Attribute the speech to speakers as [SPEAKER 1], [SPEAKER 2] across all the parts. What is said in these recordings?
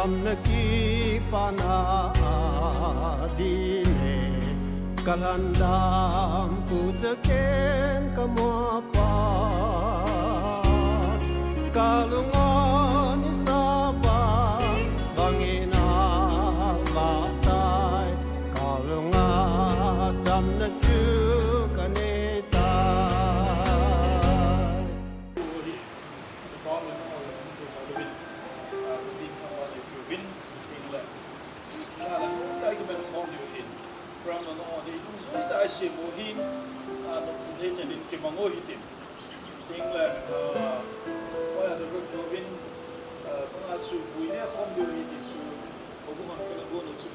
[SPEAKER 1] zamnaki panadine kalandam putaken kamuapa kalungan isaba bangina batay kalungan zamnaku kaneta
[SPEAKER 2] si mohin no the chanin ke mango hitin tingla wala do robin panga chu buine khom dio hiti su obu man kana go no chu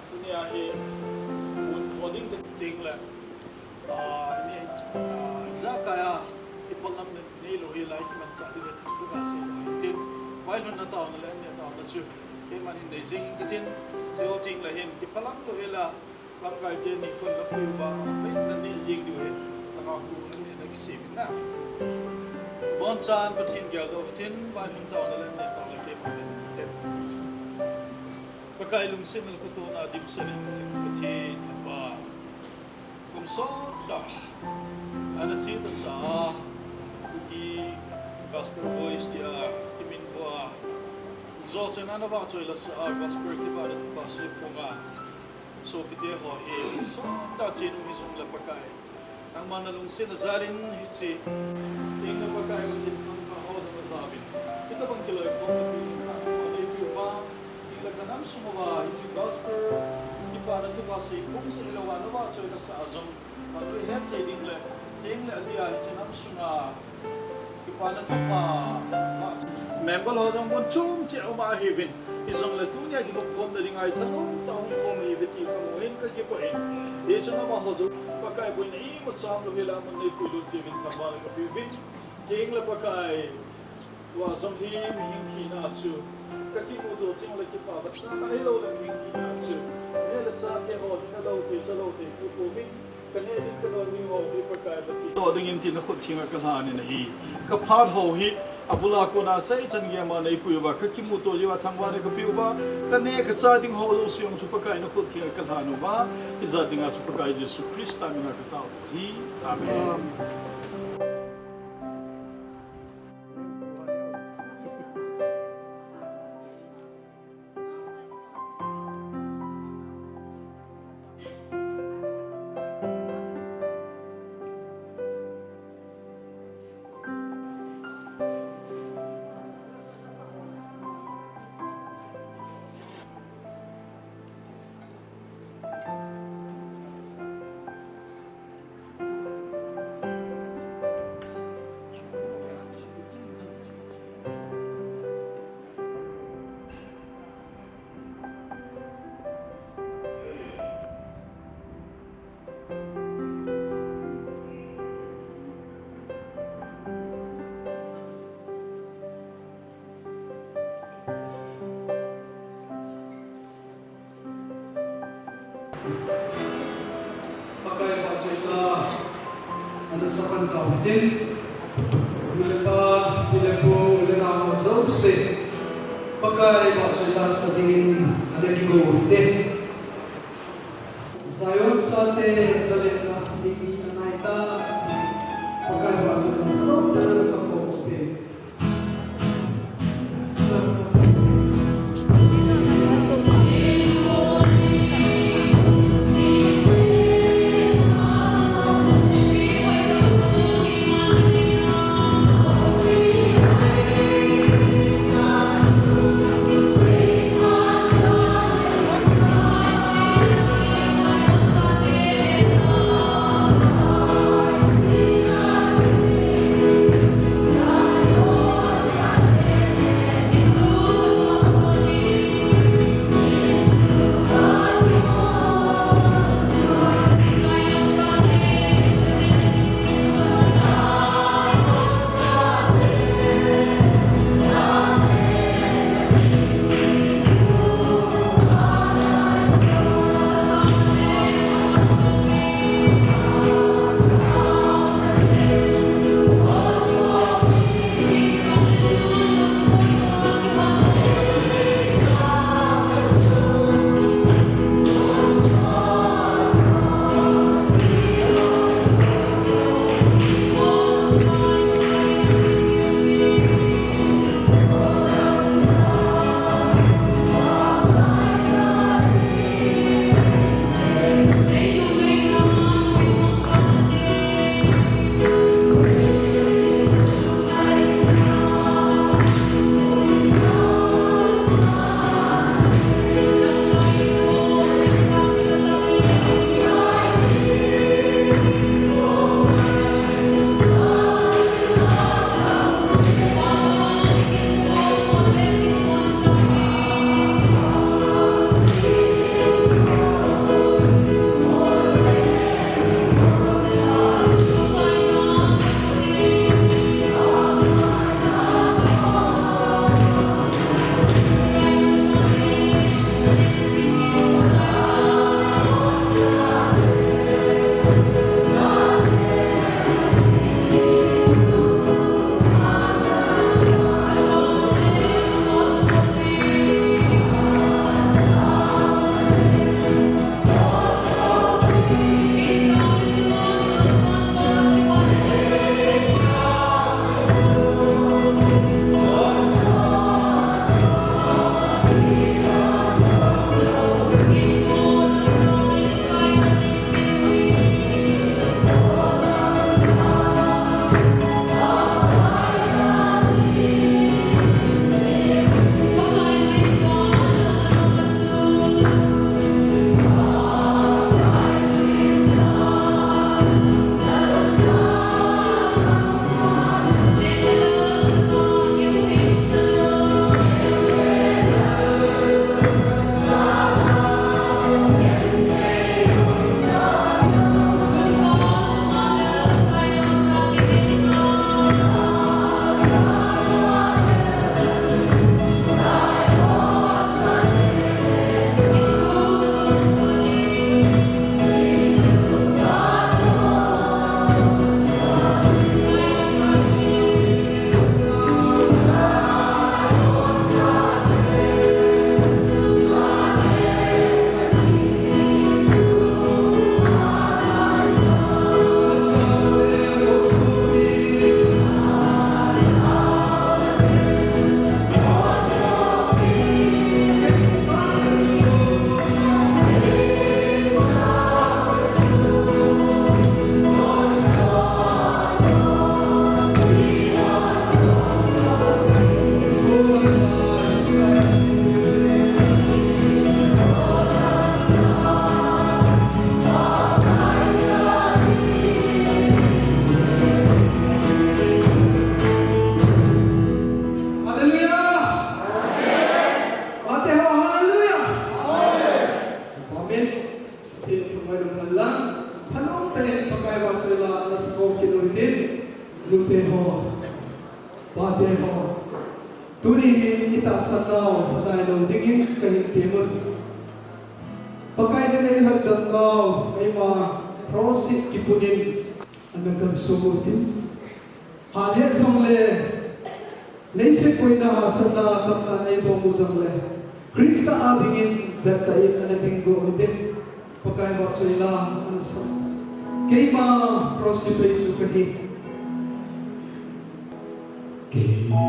[SPEAKER 2] dunia he un holding the tingla ni zakaya ipolam ne lo hi like man cha de thu ka se tin wai lo na ta on le ne ta na chu e man in de jing tin jo tingla hin ipolam to hela làm cái trên này còn lắm nhiều và mấy lần đi riêng điều hết và nó cũng là cái gì vậy nào bon san và thiên giao đâu thiên và chúng ta là lên này tao là cái mà cái và cái lùng sinh là cái tổ nào điểm sinh là sinh cái thiên và cũng số đó anh chị ta sa cái gospel voice dia timin qua do sen anh vào chơi là sa gospel cái bài đó ba sẽ cũng so pite ho he so ta chinu hi sung la pakai ang manalung sin zarin hichi ting na pakai wa chin ka ho sa sabin kita bang kiloy ko na ni pa ila kanam sumawa hichi gospel ki para tu ba si kum sa ilawa no ba choy na sa azum alu he ting le dia hichi nam sunga ki para tu pa member ho jong bon chum che ma hevin isang la tunya ki ko khom da ringai thazong taung khom hi beti ko hin ka ki ko en e chana ma hozo pakai boin ni mo sam lo hela mon nei pulo chevin thamar ka bivin jeng la pakai wa som hi mi hin ki na chu ka ki mo do jeng la ki pa ba sa ka helo la hin ki na chu ne la cha te ho ni na lo te chalo te ku ko vin ka ne din ka lo ni ho ki pakai ba ki to ding in tin na khut thinga ka ha ni na hi ka phat ho hi abula ko na sai chan ge ma nei pu ba ka ki mu to liwa thangwa ne ka pi ba ka ne ka cha ding ho lo siong chu pa kai na ko thia ka ha no ba iza ding a chu pa kai Jesus Christ ta na ka ta hi amen
[SPEAKER 3] pakai baju kita ada sakan kau tin bila lena jauh se pakai baju kita sedingin ada di gua tin sayur sate jalan di naita pakai baju kita dalam sapok tin
[SPEAKER 4] Amen.
[SPEAKER 3] kinuitin lute ho pate ho tuni kita sanau padai lo dingin kahin timun pakai jene hadang kau ai ma prosit kipunin anakan sumutin hale songle leise koina sana kapna ai bo muzangle Krista abingin baptain anating go ibin pakai wa soila ansa keima prosipay sukahi keima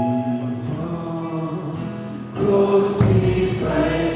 [SPEAKER 3] prosipay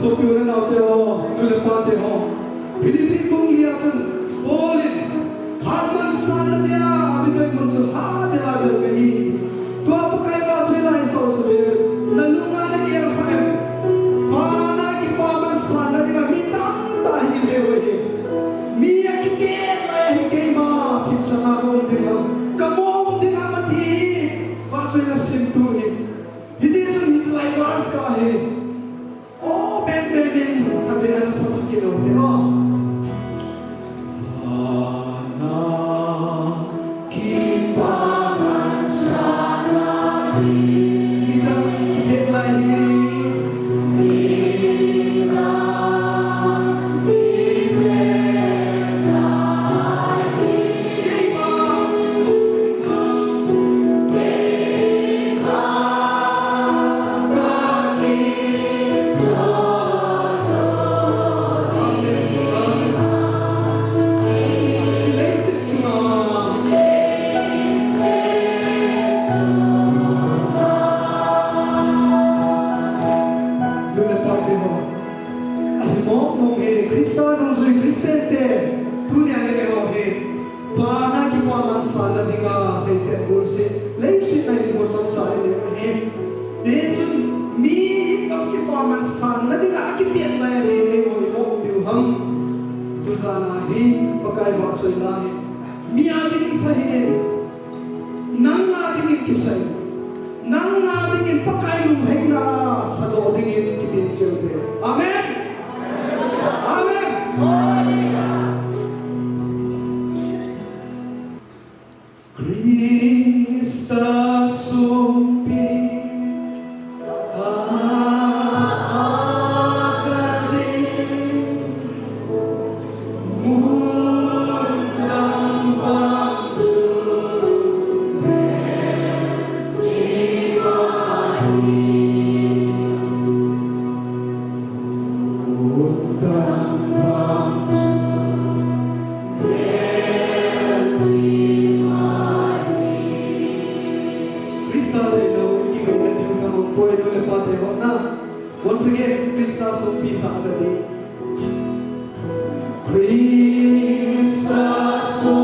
[SPEAKER 3] sopiuran auto nulepate ho Philippine kong liatan olin harman sana dia abitoy munsul ha dilada kahi to apakai ba sila iso sabi nalunga na kaya pakai wana ki paman sana dia hitang tahi dewe miya kite lai kay ma kitchana kong dia kamong dia mati ba sila sintuhin hindi ito his life bars ka he oh ben tapi na sa kilo pero Amen. undang bangsa Krista le na uki ko le na mo ko e le pate ho na once again Krista so pita agadi Krista so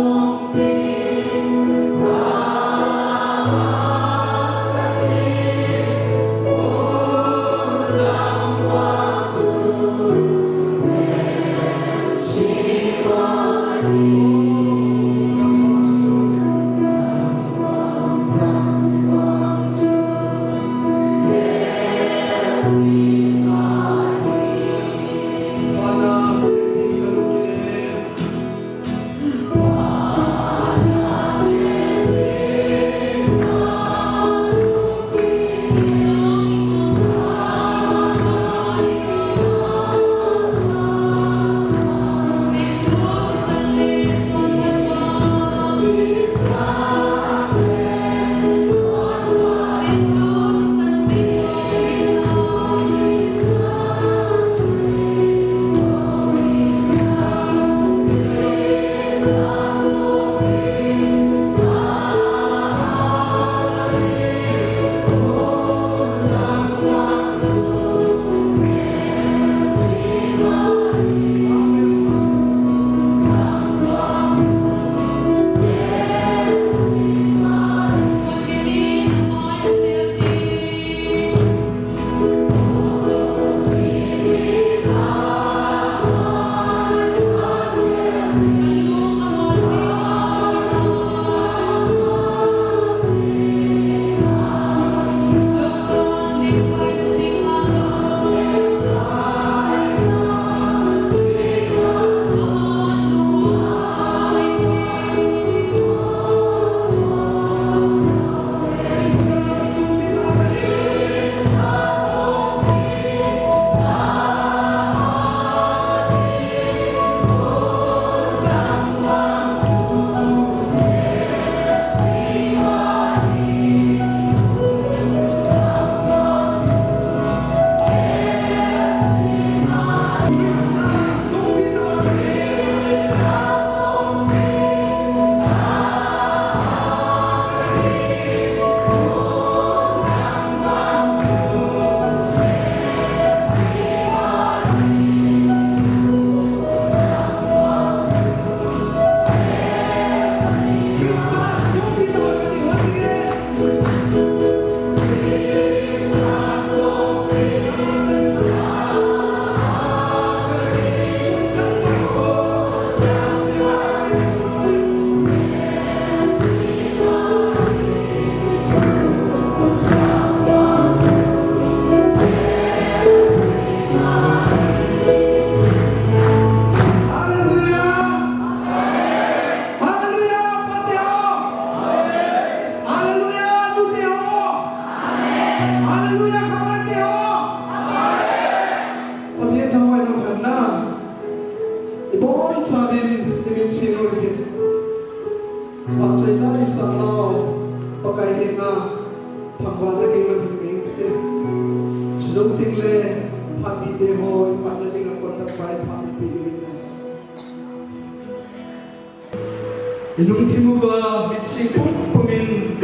[SPEAKER 3] Inung timuba mitsiput pumin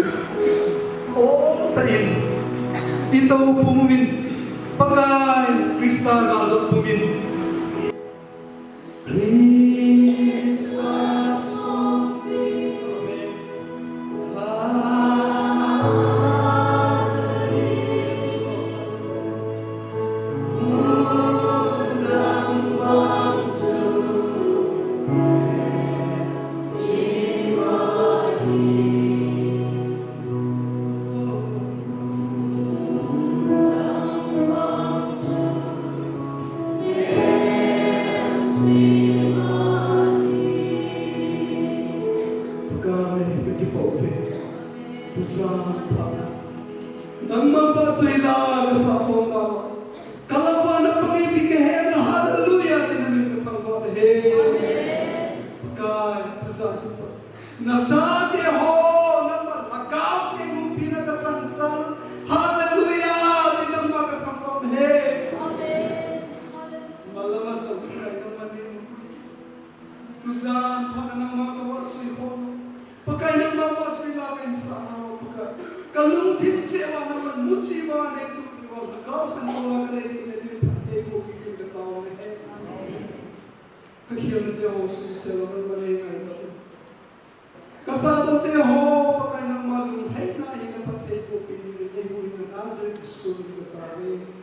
[SPEAKER 3] o tayin ito pumumin pagay Krista galot pumin Krista
[SPEAKER 4] Yeah.
[SPEAKER 3] lama sampai kemarin. Tusan panang makawat sihon. Pakai nama macam apa insana pakai. Kalau tim cewa nama muci bawa itu diwal kau kan bawa kerja ini pakai kopi kita tahu ni. Kakian dia osin selalu mereka itu. Kasado dia ho pakai nama lu hei na yang pakai kopi ini ibu ini nazar sulit berkali.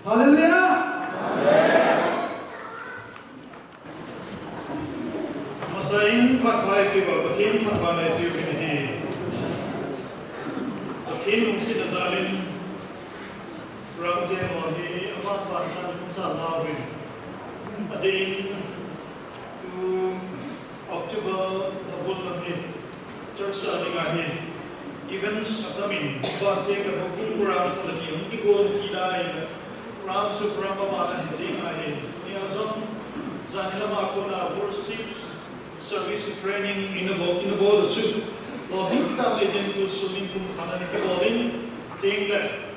[SPEAKER 3] Haleluya.
[SPEAKER 2] Masain pakai kita batin pakai itu ini. Batin mungkin nazalin ramai lagi amat banyak masalah ini. Adin tu Oktober tahun lagi terasa dengan ini. Events kami batin berhubung kurang lagi. Ikut kita ini ram supra mana hisi ini. Ini asal jangan aku na worship service training in the board too. Lohita legend to swimming pool khana ni kebolin tinggal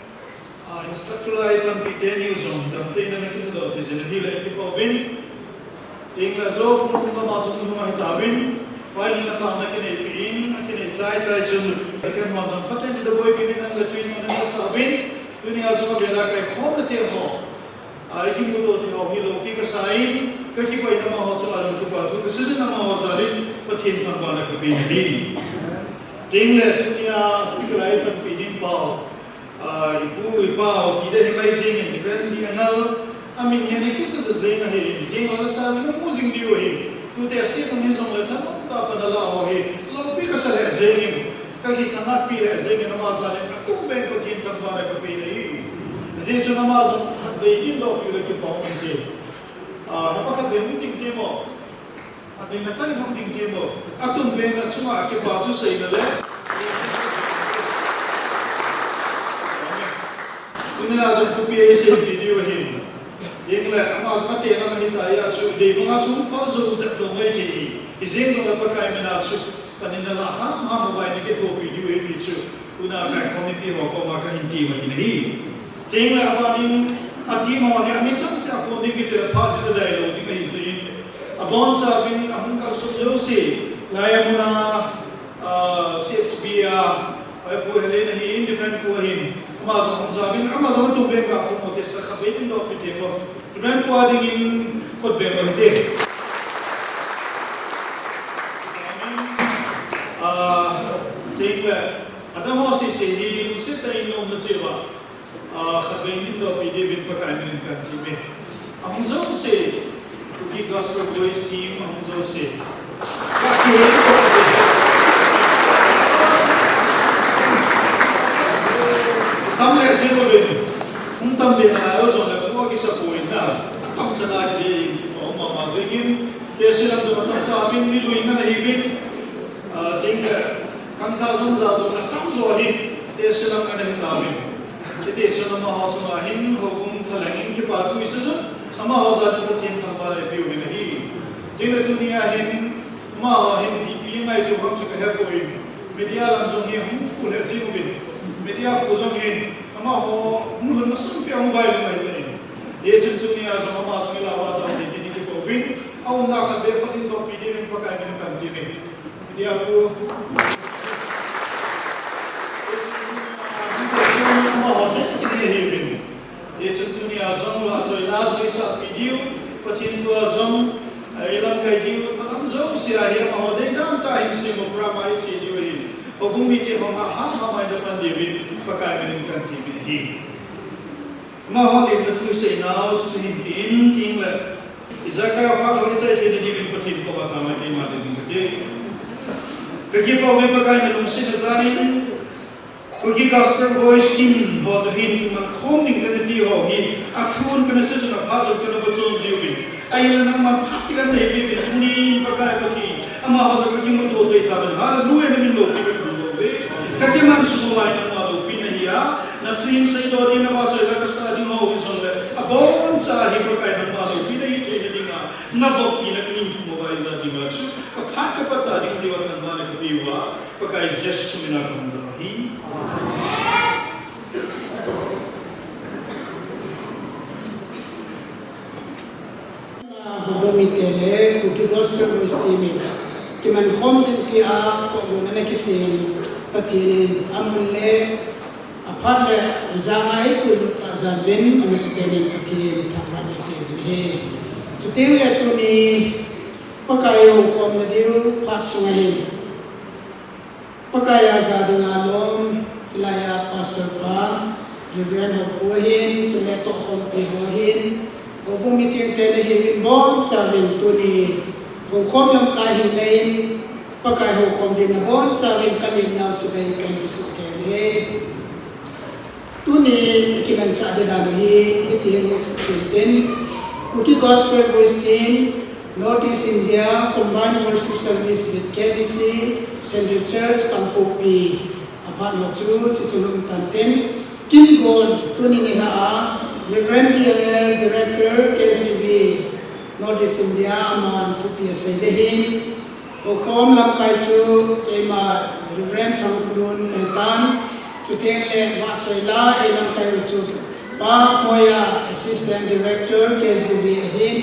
[SPEAKER 2] instructor item piteni zone damte na kita do tizin hila kebolin tinggal zo pun macam rumah tabin paling na ta kene pin kene chai chun kan macam paten do boy pin na latwin na sabin dunia zo bela kai khomte ho iki mudo ti ho hilo ki ka sain kaki kau nama hot soal itu baju, kesudah nama hot salin, petin tanpa nak kepingin. Tinggal dunia sekitar itu kepingin bau, ibu bau tidak amazing, different dia nal. Amin yang ini kisah sezenah ini, jangan ada sahaja musik dia ini. Tu tiada pun hisap letak, tak pada lah ini. Lalu kita sahaja zengin, kaki tanah pilih zengin nama salin, aku ben petin tanpa nak kepingin. Zengin nama salin, begini dah pilih kepau mungkin. Apakah dia mungkin demo? Ada yang macam ni mungkin demo. Atau benar cuma akibat tu saya nak. Ini lah jom kopi isi video ini. Yang lain, amat mati nama kita ya cuma dia mengacu falso uzak domai jadi. Izin kalau pakai mengacu, panen lah ham mobile ni kita video ini cuma. Una kai komiti ho ko maka hindi mahinahi. Tinggal apa ni? Ati mau yang macam apa ni kita dapat dari dialog ini izin. Abang sabin ahun kalau solusi, laya muna CHB apa helen ini independent kuahin. Masuk sabin, amal tu bengkak aku mesti sekhabitin dok pitemo. Independent kuadingin kot bengkak itu. Tinggal ada masih sih, mesti tak ingin mencewa. Khabarin itu ide berpakai dengan kami. Ahun jauh se, uji gospel voice team ahun jauh se. Kami hasil berbeda. Untam benar harus orang tua kisah poin na. Kami cakap di orang mazingin. Dia sedang bermatam kami ni luingan hibin. Tinggal kami tahu zat kami zohin. Dia sedang ada kami. Jadi semua orang hin hukum thalangin ke batu itu sama orang itu tim tanpa review ini. Jadi dunia hin mah hin ini itu kami suka hebohin. Media langsung hin pun hebohin. Media pusing hin sama orang mungkin sampai orang baik ini. Dia dunia sama macam ni lawas ada jadi hebohin. Awak nak kerja pun itu pilih pakai dengan kami. Media pun ये चुनचुनी आज़म लाज़ लिसा वीडियो पचिंतु आज़म इलाम का वीडियो मतलब जो सिराही महोदय नाम ताहिं से मुप्रामाई से वीडियो ही ओगुमी के हम हमारे देpan David pakai dengan TV ini महोदय betul से नाव चुनचुनी tinggal Izakah apa lagi saya jadi David petin kau bakal lagi mati sendiri kegiatan kau pakai dengan sinar Pergi gospel voice team buat hin man khoming kena tio hi akun kena sesuatu apa kena betul jiwin ayat nama pakilan lagi betulin pakai peti ama hal pergi mutu tu itu hal dua ni minum pergi kaki man semua yang mahu pindah ya nafsin saya dia nama cerita kesal di mau hisap abon cari pakai nama mahu pindah itu jadi ngah nafok pindah ini semua itu di maksud kepak tadi diwakil mana kebiwa pakai just seminar kemudian
[SPEAKER 4] Budomitele, Kuki Gospel Wisdom, Kiman Homden Kia, Nanakisi, Patin, Amule, Apart Zangai, Kuta Zabin, and Spending Patin, Tapani, to tell that to me, Pakayo, Komadiu, Patsuahin, Pakaya Zadunalom, Laya Pastor Pa, Julian Hopuhin, Suleto Hopihohin, Obumiting Telehin Bon, Sabin Tuni, Hukom Lam Kahilain, Pakay Hukom Dinabon, Sabin Kalin Now Sabay Kandisis Kele, Tuni, Kiman Sadanahi, Itin Sultan, Uki Gospel Voice Team, Northeast India, Combined Worship Service with KBC, Central Church, Tampopi, Apan Machu, Chitulung Tantin, Kingon, Tuni Nina, Reverend DLL, Director, KCB, Northeast India, Aman, Tupi Sedehin, Okom Lampaichu, Ema, Reverend Tangkulun, Metan, Tutengle, Matsoila, Elam Kairuchu, Pa Moya, Assistant Director, KCB Ahin,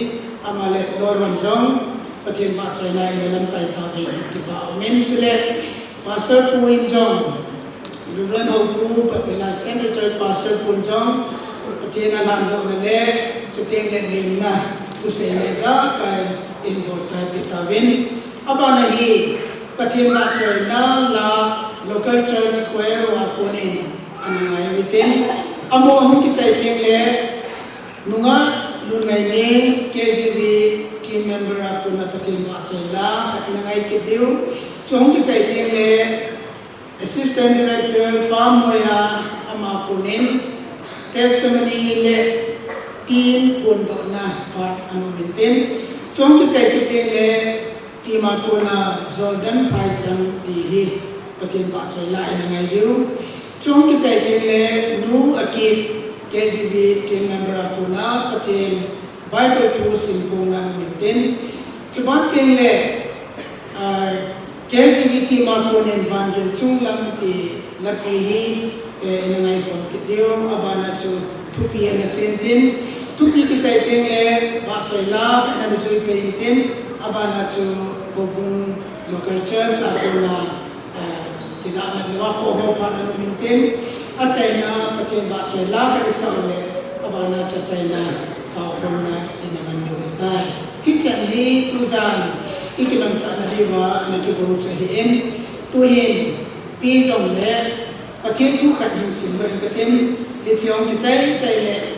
[SPEAKER 4] Amalet Norman Zong, Patin Matsoila, Elam Kaitaki, Tipa Omin Chile, Pastor Puin Zong, Reverend Oku, Papila Central Church, Pastor Pun Zong, Patina Lando Nale, Tutengle Lina, Tuseneza, Kai Inbo Chai Pitavin, Abanahi, Patin Matsoila, La, Local Church Square, Wakunin, Anangay Witin, Amo Ahong Kitay Nunga, Lunay KCB, Team Member ako na Patin Matsoila, Katinangay Kidiw, so Ahong Kitay Assistant Director, Pamoya, Amakunin, Testimony Le, Team Pundo na, Part Anumintin, so Ahong Kitay Team ako na Jordan Paichang Tihi, Patin Matsoila, Anangay Diw, Chong Kitay Nu Akit KCB Team Member ako na Patin Bible True Simpungan Mintin Chuban Kingle KCB Team ako na Evangel Chung Lang Ti Lakihi Inangay Pong Kitiyo Abana Chu Tupi na Tsintin Tupi Kitay Kingle Matsoila Nanisuy Paintin Abana Chu Bobong Local Church ako na sila na ko ho pa na mintin at China Patin Matsoila Karisale Abana sa China Kaupon na inaman Yugitay Kitsanli Tuzan Ikilang sa Nadiwa Nagkiburog sa Hiin Tuhin Pizong Le Patin Tukat yung Simban Patin Ityong Kitay Chile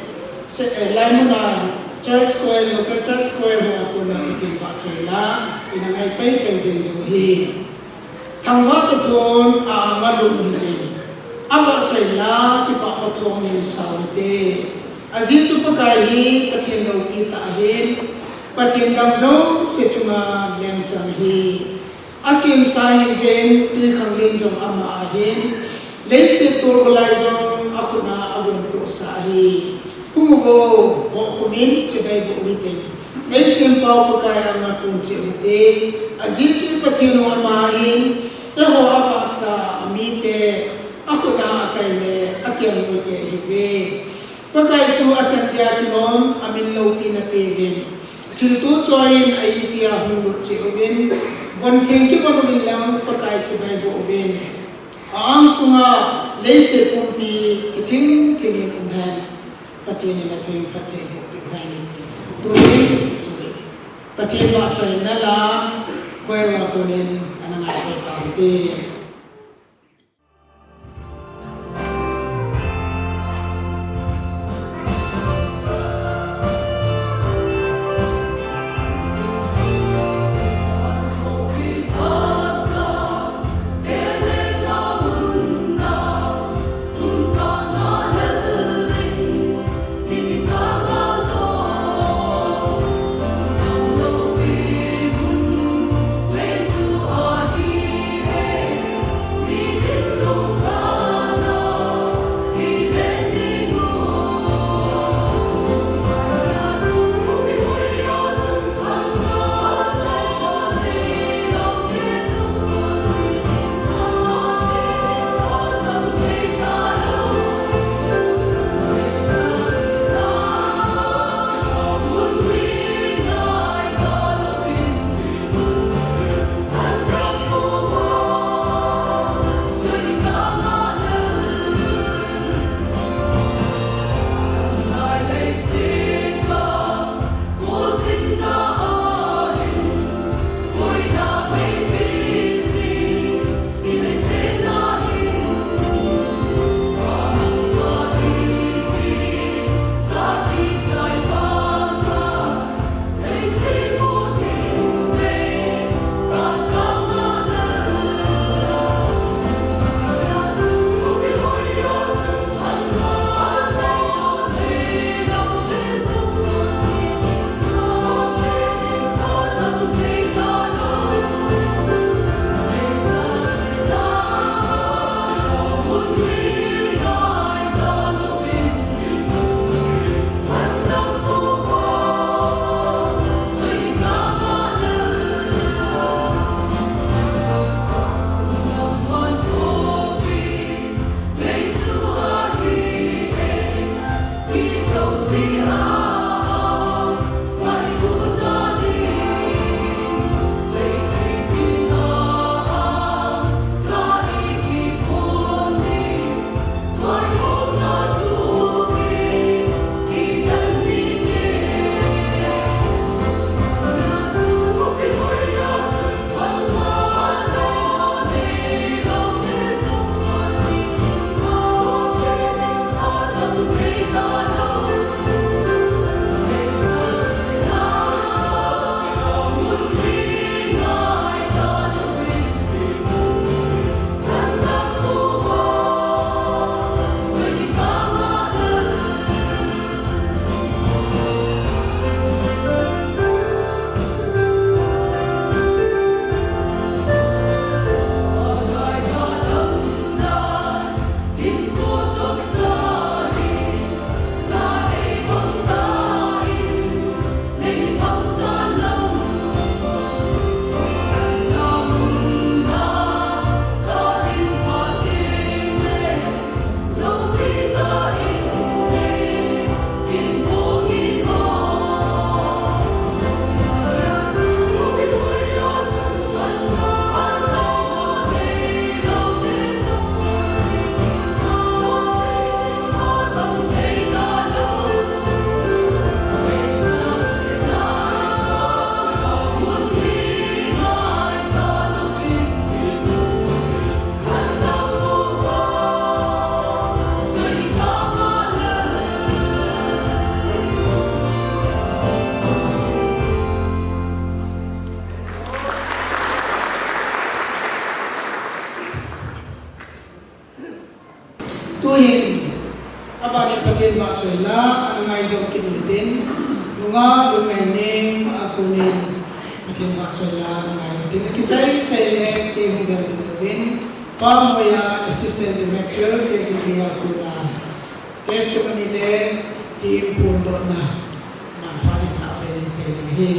[SPEAKER 4] Lai mo na Church Square, Local Church Square ho ako na Itin Matsoila Inangay pa'y kayo Yuhi Tangwa tutun malum hindi. Aba China kipa patong yung saute. Azito pagkahi patin kita ahin. Patin damjong si cuma lensang hi. Asim sahin jen pilkang linjong ama ahin. Lensi turulay jong ako na abon to sahi. Kumugo kumin sibay buulitin. Lensi pao pagkaya nga kung siute. Azito patino amahin. Taho apa sa amite, ako na akayle, akyang mo hige. Pagkait su at sandiya kinom, amin lauti na pigin. Chiltu choyin ay ipiya hulot si ubin, bonting ki pagubin lang pagkait si baybo ubin. Ang sunga, lese kumpi, iting tingin umhan, pati nila tuwing pati umhan. Tuwing, pati ba choyin na lang, kuya ko din, anang ay pagkakit.
[SPEAKER 5] We're
[SPEAKER 4] tin nunga lungai ning akunin makin maksudnya ngai tin kicai le ke hingga din pamoya assistant director ke sibia kuna testimony le tim pundo na paling na hi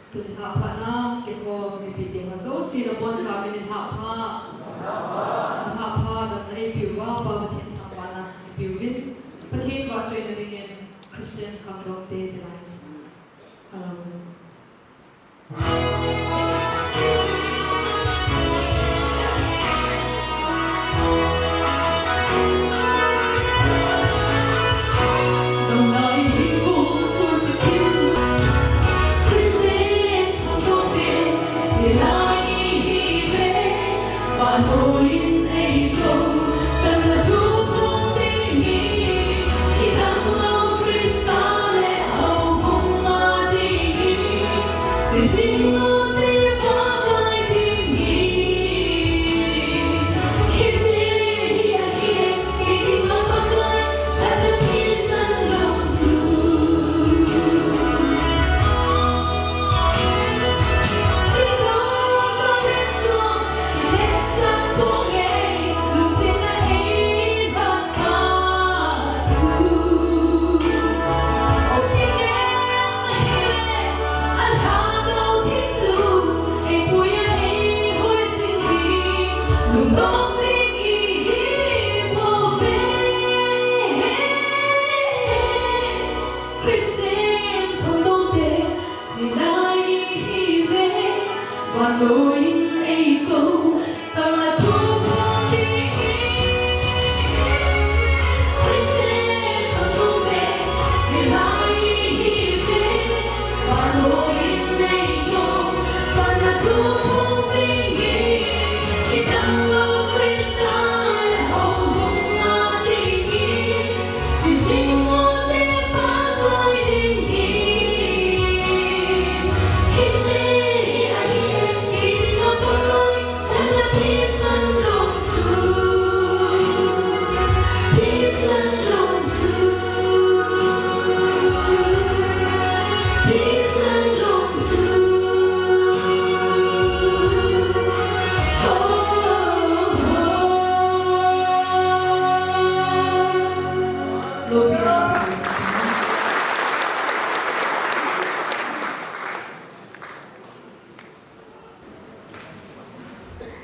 [SPEAKER 5] Tuli hapa na kiko vipindi hazo sila pon sabi ni hapa dan nari piwa ba matin hapa na piwin patin ba choy na ringin Christian Kamrok Day Delights.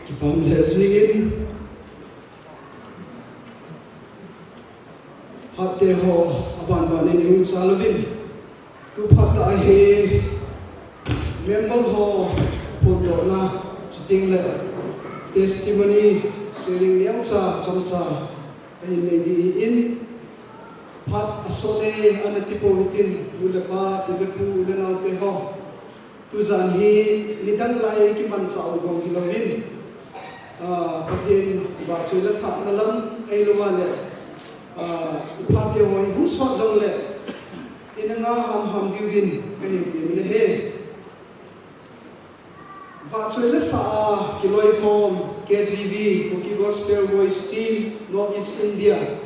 [SPEAKER 3] Kipam lesingin hatte ho aban banin yung salubin tu phata he member ho puto na sitting le testimony sharing yang sa chamcha ay lady in phat asole anati politin ulapa tibepu ulenau te ho tu zan hi lidang lai ki man sa ugong kilowin patin ba chula sa nalam ay lumale upate hoy hu so dong le inanga ham diwin kani ni he ba chula sa kiloi kom KGB Koki Gospel Voice Team North East India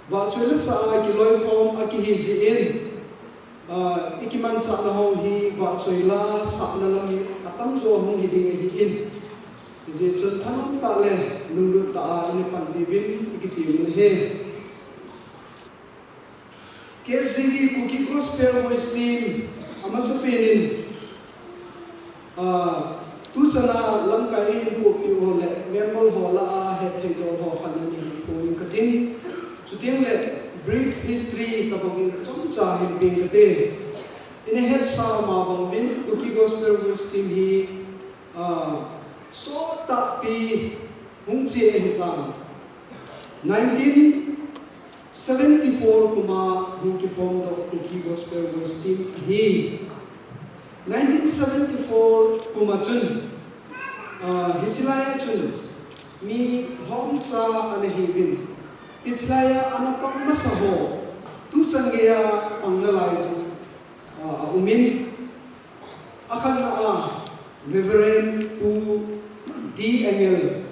[SPEAKER 3] ba chula sa kiloi kom akihi in ikiman sa na ho hi ba chula sa nalam atam zo hong hiding in Jadi contoh tak leh lulu tak ini pandibin kita he. KCB Koki Gospel Voice Team amas sepenin. Tu cina langkai bu piu le member hola het hido ho kanani puing ketin. Sutiang le brief history kapagin contoh himping ketin. Ini het sama bangin Koki Gospel Voice Team hi. So tapi hungsi ehitang 1974 kuma hingki form do Koki Gospel Voice Team hi 1974 kuma chun hijlaya chun mi homsa ane hibin hijlaya anapang masaho tu changeya pangnalai umin akan Reverend Pu D. Engel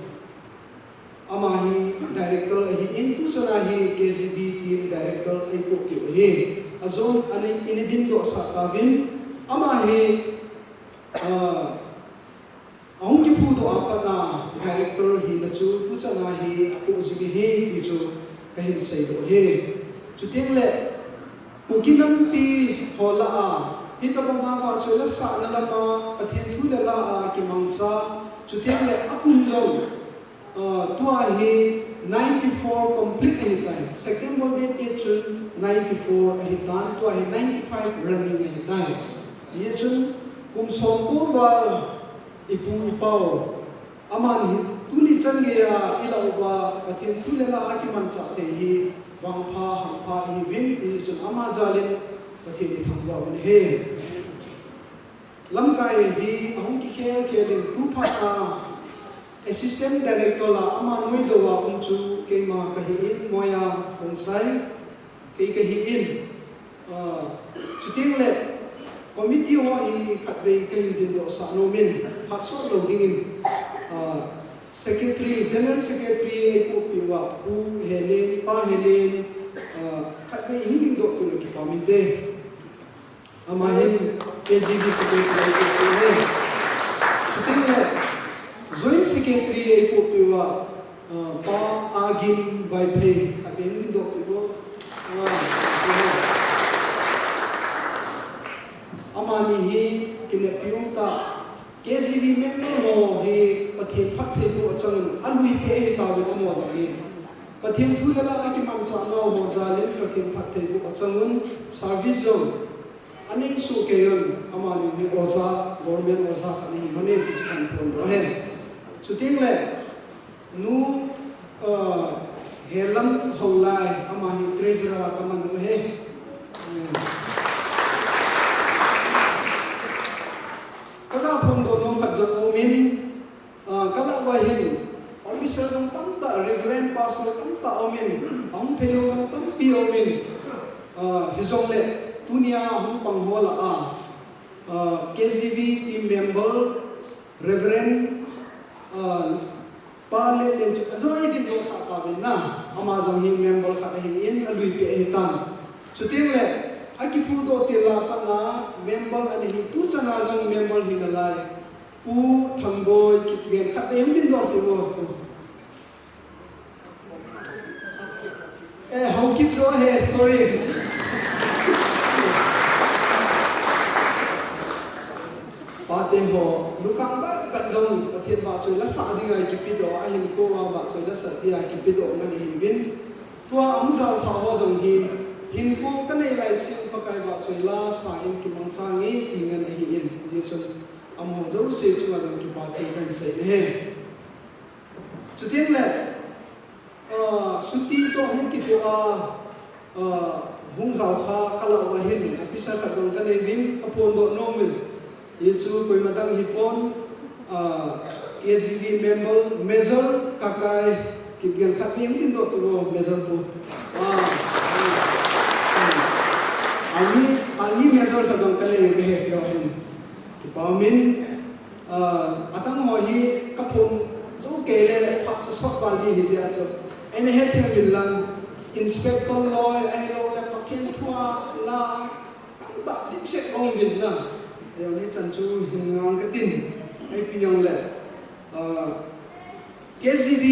[SPEAKER 3] Amahi director hi in tu sana hi KGB team director ai ko ki hi azon ani inidin do sa kavin ama hi ahong ki pu do apana director hi na chu tu sana hi ko ji hi ni chu kahin sai do hi chu ting le ku kinam pi hola a hita ba ma chu la sa na la ma pathen thu la la a ki mangsa chu ting le akun jo tua hi 94 complete any time second birthday date chun 94 any time tua hi 95 running any time ye chun kum som ko ba ipu ipao aman hi tuli change ya ila ba pathen thu la la a ki man cha te hi wang pha ham pha hi win hi chun ama zalin pathen ni thangwa wen he lam kai hi ahong ki khel khelin tu pha a assistant director la ama noi do wa chu ke ma ka hi in moya hong sai ke hi in chuting le committee ho hi khat ve ke din do sa no min hat so lo ding in secretary general secretary ko piwa pu helen pa helen khat ve hi ding do ko ki pa min de ama hin KGB secretary ko ne chuting le joint secretary ai ko piwa pa agin by play abeng ni do ko amani hi kine piung ta KGB member ho hi pathen phat the ko chang alui pe he ta be mo ja ni pathen thu la la ki man cha no mo ja le pathen phat the ko chang service zone ani su ke yon amani ni osa government osa ani hone kan pon do he chuting le nu helam holai amani treasurer kaman he kada phom do nom khat jong min kada wa hin officer ng tamta reverend pastor tamta omin ang thelo ng tampi omin hizong le tunia hum pang hola KGB team member reverend pale le zo idin do sa ta bin na amazon hin member kha hi in alui pe etan chuting le aki pu do tila pa na member ani hi tu chana jong member hi na lai pu thangboy kit gen kha em din do pu how keep go ahead sorry pate ho lukang ba kan jong pathian ba choi la sa ding ai kipi do ai hin ko wa ba choi la sa ti ai kipi do mani hi win tua am sa tha ho jong hi hin ko ka nei lai sim pa kai ba choi la sa in ki mong cha ngi ti ngan hi in ye chon am ho zo se chu wa chu pa ti kan se he chu tieng le suti to hin ki to hung zau kha kala wa hin officer ka jong ka nei win apon do no min Yesu koi madang hipon KGB member major kakai kitgen khatim din do to major po ani major ta dong kale be he yo hin pamin atang mo hi kapon zo kele pak so sok bali hi ja so ene he thing bilang inspector law ai lo la pakin thua la ba dim se ong din na điều này chân chú hình ngang cái tin hay phi nhung lệ KGB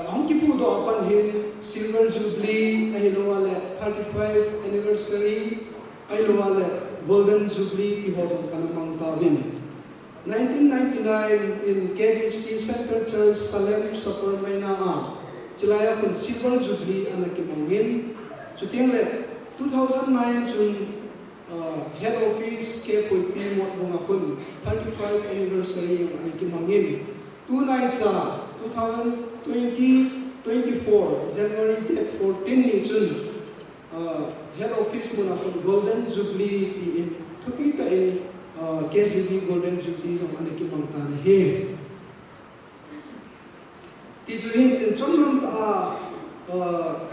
[SPEAKER 3] ông kịp phụ độ upon hin silver jubilee ai lo wale 35th anniversary ai lo wale golden jubilee ki ho jong kan mang ta win 1999 in KBC Center Church Salem Supper Maina chilaya kun silver jubilee anak ki mangin chuting le 2009 June head office ke pulpi mo bunga kun 35th anniversary yung anikin mangin 2 nights 2024 January 14 ni June head office mo na kun golden jubilee in tuki ka in KGB golden jubilee yung anikin mangtan he tijuhin din chomram ta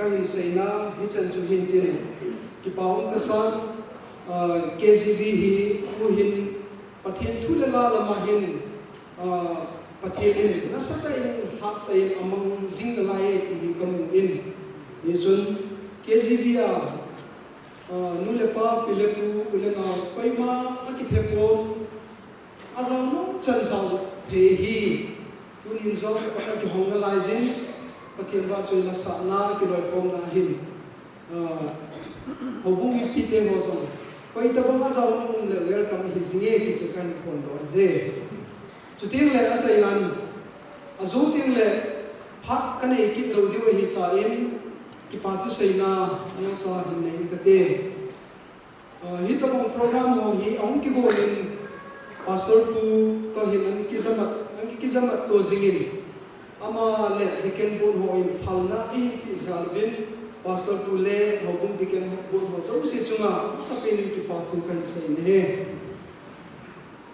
[SPEAKER 3] kahin sayna hichan juhin din kipawang kasan KGB hi puhin pathian thu la la ma hin pathian na sa tay hak tay amang jing lai ti kam in ni chun KGVR nulepa pilepu ulena paima akithepon azam chan sau the hi tunin zo ka ki hong lai jin pathian ba choi la sa na ki roi pom na hin hobung pi te ho so pai ta ba za mun le welcome hi zinge ki chakan kon do je chuting le a sai lan azu ting le phak ka nei ki lo diwa hi ta in ki pa tu sai na yo cha hin nei ka te hi ta bong program ho hi ong ki go in pastor tu ka hin an ki zamat to zingin ama le diken bun ho in phalna i ti zalbin pastor tu le hobung diken bun ho zo si chunga sapin ki pa tu kan sai ne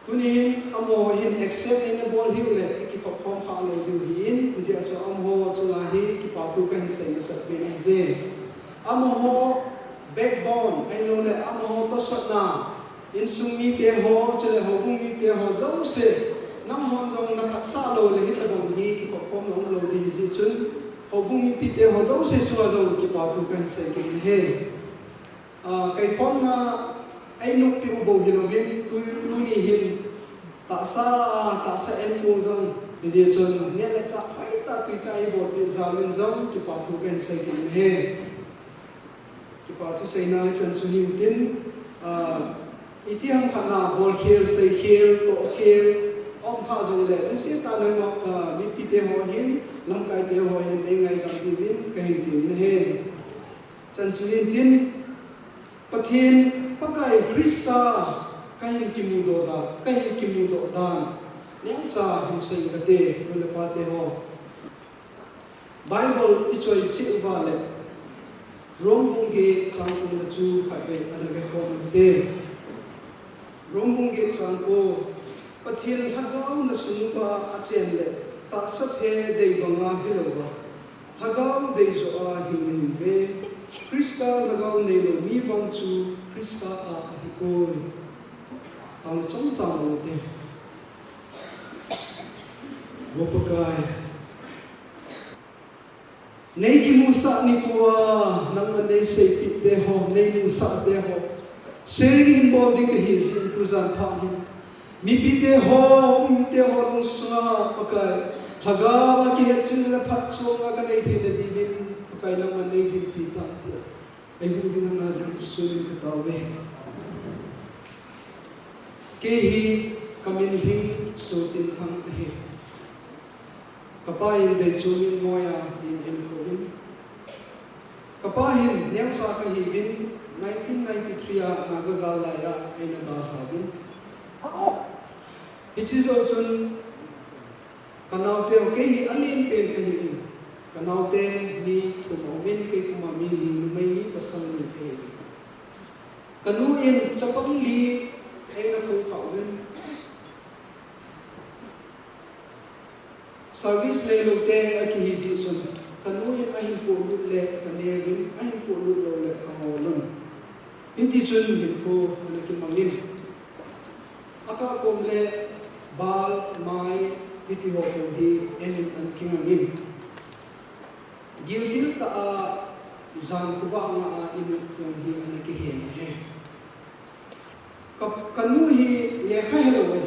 [SPEAKER 3] tunin amo hin accept in bol hi le ki pa khom kha lo du hin je so amo chula hi ki pa tu kan sai na sapin ne je amo ho backbone ai lo le amo ho to satna in sumi ke ho chele hobung mi ke ho zo se nam hon jong na paksa lo le hit abong hi ki ko kom lo lo di ji chun hobung mi pi te ho zo se chua zo ki pa tu kan se ki he kai kon na ai nuk pi ubo hi lo bin tu ni hin ta sa en ko jong di ji chun ne le cha pai ta tu kai bo pi za len jong ki pa tu kan se ki he ki pa tu se na chan su hi tin iti ham khana bol khel sei khel to khel om pha zo le om se ta nang ma mi pi te ho hin lam kai te ho hin ei ngai dam ti din kai ti ne he chan chu hin tin pathin pakai krista kai ki mu do da nyang cha hin sei ka te le pa te ho bible i choi chi ba le rom bung ge chang ku na chu khai be ana be ko te rom bung ge chang ko pathian hagau na sungpa achen le ta sa phe dei banga hilowa hagau dei zo a himin be krista hagau nei lo mi bang chu krista a hi ko ang chong chang lo te bopakai nei ki musa ni kwa nang nei sei pit de ho nei musa de ho seri in body ke hi sin tu zan tha hi mi pi te ho nung sa pakai hagawa ki het chin la phat so nga ka nei the de din pakai lang man nei din pi ta ai bu bin na jang suin ka ta we ke hi kamin hi so tin khang hi kapai de chumin moya din em ko bin kapahin nyang sa ka hi bin 1993 a nagagal ya ai na ba ha bin it is also kanaute okay hi anin pen ka hi kanaute ni thumomin ke kuma mi li mai pasang ni pe kanu in chapang li ai na ko khawin service le lo te aki hi ji sun kanu in ai ko lu le kane bin ai ko lu lo le kamolon iti chun hi ko ana ki mangin aka kom le bal mai iti ho ko hi enin an kingangin gil ta a zan ku ba nga a in yung hi an ki hen he kanu hi le kha hello hi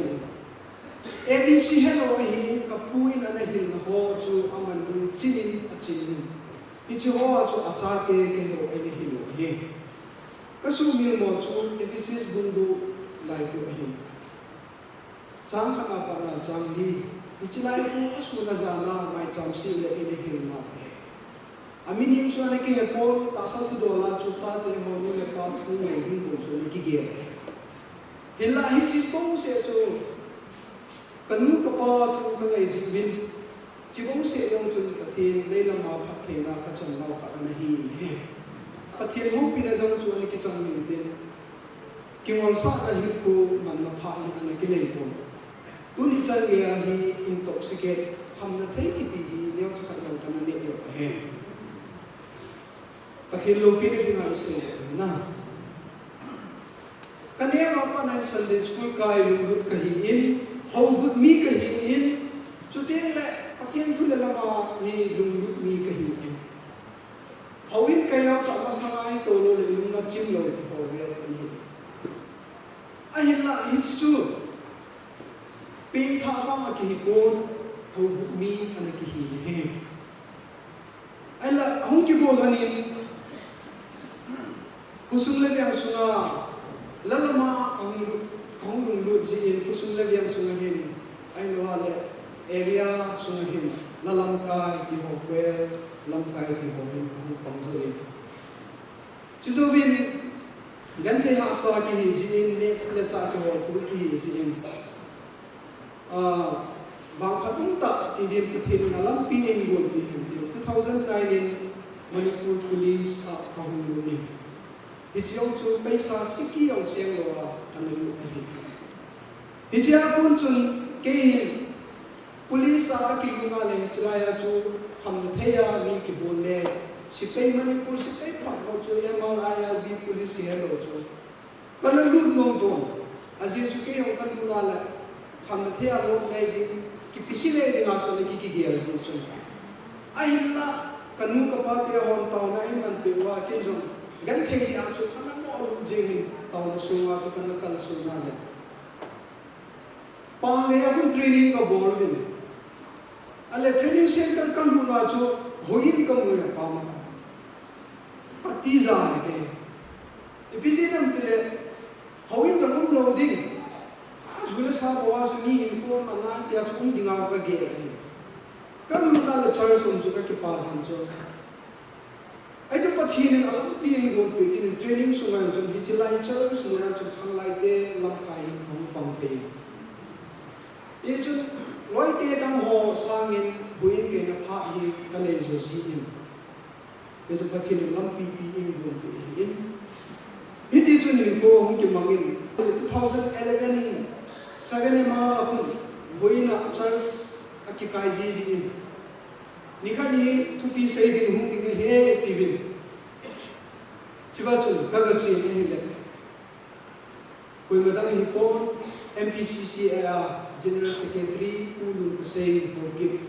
[SPEAKER 3] abc hello hi kapuin an hin ho chu aman chin achin iti ho chu acha te ke ho ai hi lo hi kasu mi mo chu abc bundu lai ko hi sang khana pa na sang hi ichilai ku asu na jana mai cham si le ile hin na amin nim so na ke he ta sa su dola chu sa te ho ni le pa ku mai hin ko chu ni ki ge hilla hi chi kong se chu kanu ka pa chu ka ngai ji bin chi kong se yong chu ka thin le la ma pha the na ka chang na ka na hi he pathian ho pin na jong chu ni ki chang min te ki wal sa ka hi ku man na pha ni na ki nei ko tu ni chang ya hi intoxicate ham na thei ki ti ni yong cha ka lo ka na ne yo he pathian lo pin ni na se na kane ma pa na Sunday school kai lu ka hi in how good mi ka hi in chú tiên lệ có thiên thu lệ là mà ni lùng lụt ni cái gì hầu hết cái áo chọn mà sang ai tổ lô lệ lùng nó chim lồi thì hầu về ni ai hiện là hết chú pin thả vào mà kỳ côn hầu mi anh kỳ hi ai là không kỳ côn anh in kusung lệ yang sunga lalama ang lùng lụt gì in kusung lệ yang sunga hin ai lo lệ area sunga hin lalam kai ki ho kwe lam kai ki ho hin hu pang zo in chu zo bin gan te ha sa ki hi ji in le cha ki ho pu ki hi ji in bang phatung ta ti dim puthin na lam pi en gon pi hin 2009 in Manipur police a khong lu ni hi chiong chu paisa siki ong siang lo an lu hi hi chia kun chun ke hin police a ki lunga le chlaya chu kham na theya mi ki bol le sipai Manipur sipai phang ko chu ya ma aya bi police he lo chu kan lu nong don aje chu ke ong kan lunga la kham na theya lo nei din ki pisile de nga so le ki ge al chu ai la kanu ka pa te hon taw na in man pe wa kin jong gan the ji a chu kan mo lu je hin taw na su wa chu kan kal su na le pa le a kun training ka bol bin ale training center kan lu na chu hoin ka mu na pa ma pati za ke episode te hoin jong lu lo ding jule sa bo wa su ni in ko ma na ti a chu ding a ka ge kan lu na le chai som chu ka ki pa han chu ai chu pati ni alam pi ni go pe ki training su ngan chu hi chi lai chal su na chu thang lai te lam kai hong pang te ye chu loi te dam ho sang in buin ke na pha hi ka le zo ji in ye chu pati ni lam pi in go pe in hi ti chu ni ko hong ki mang in 2011 sagane ma hun buina church akikai ji ji in nikani thupi sei din hung ding he tibin chiba chu kaga chi ni le koi ma hi pon MPCC era general secretary ulu sei borgip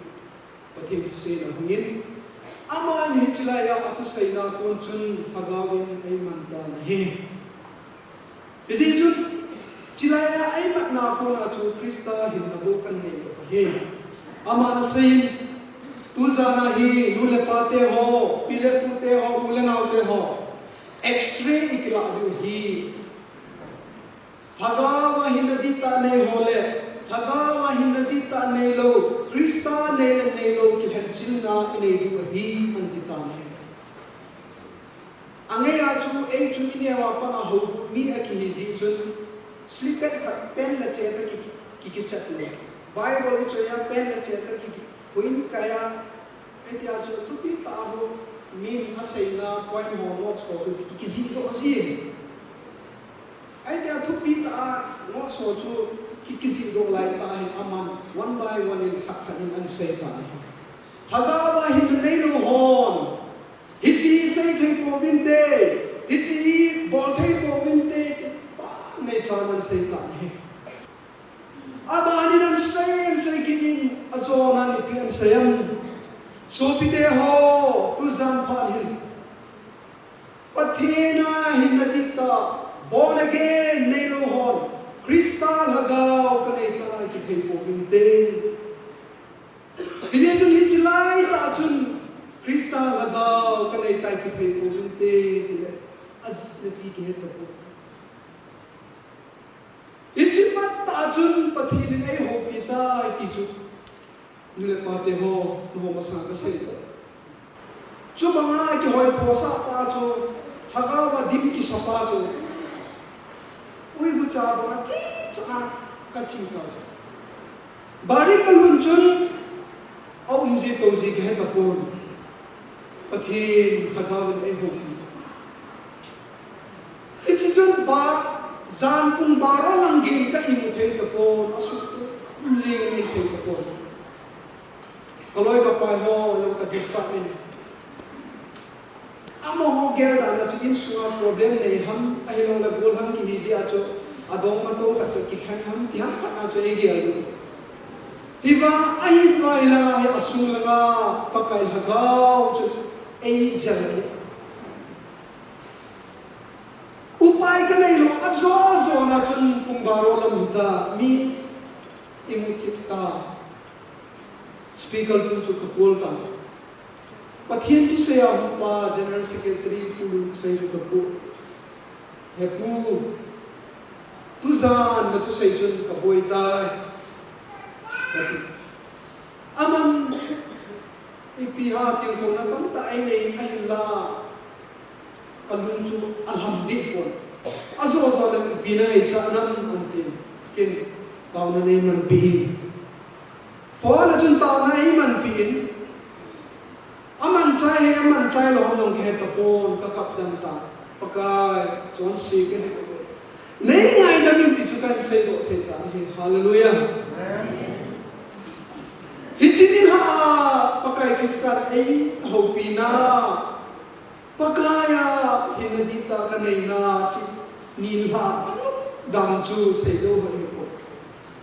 [SPEAKER 3] pathim sei na hungin ama ni chila ya atu sei na kon chun hagawin ai man ta na he isi chu chila ya ai mat na ko na chu krista hin na bo kan ne he ama na sei tu jana hi nule pate ho pile pute ho mule naute ho x-ray ikla du hi hagawa hinadi ta nei hole hagawa hinadi ta nei lo krista nei lo ki hachil na nei du hi an ti ta nei ange ya chu ei chu ni wa pa na ho mi a ki ji chu slip pen la che ta ki chat le bible chu ya pen la che ta ki Queen kaya etia chu tu pi ta ho min ha sei na point ho notes ko ki ji ko ji ai dia tu pi ta no so chu ki ji do lai ta hi aman one by one in thak khanin an sei ta hi haga wa hin nei lo hon hi ji sei thei ko vin te hi ji bol thei ko vin te pa nei cha nan sei ta hi abani nan sei kinin azona ni pian sayam so pite ho tu zam phan hin pathina hin nadita born again nei lo hon krista lagaw ka nei ka ki thei ko vinte bile tu hin chilai ta chun krista lagaw ka nei tai ki thei ko vinte az nasi ki het ko ichipat ta chun pathini nei ho pita ki chu nule pate ho no ma sa ka sei ta chu banga ki hoi tho sa pa chu hagawa dim ki sa pa chu ui bu cha ba ki cha ka chi ka bari kalun chun om ji to ji ke ta pon pathin hagawa nei ho ichi chun ba zan pung baro lang gin ka imu thei ka pon asu ji ni thei ka pon kaloi ka pai ho lo ka dista in amo ho gel da na chin suwa problem nei ham ai lo la gol ham ki hi ji a cho adong ma to ka ki khan ham ti ham pa na cho ei gel hiva ai vai la ai asulanga pakai hagau chu ei jani upai ka nei lo ajo zo na chun pungbaro lam da mi imukita speaker tu chu kapul ka pathian tu se pa general secretary tu se chu kapul he pu tu zan na tu se chun kapoi tai aman ipiha ting ko na tam ta ai nei ai la kalun chu alhamdi ko azo zo na ipina ai sa nam antin kin taw na nei man pi fo na chun taw na ai man pi aman chai lo dong ke ta pon ka kap dang ta pakai chon si ke nei ngai da min ti chu kan se do the ta hallelujah Hijinin ha pakai Kristan ay hopina pakaya hinadita kanina nilha damchu sedo ko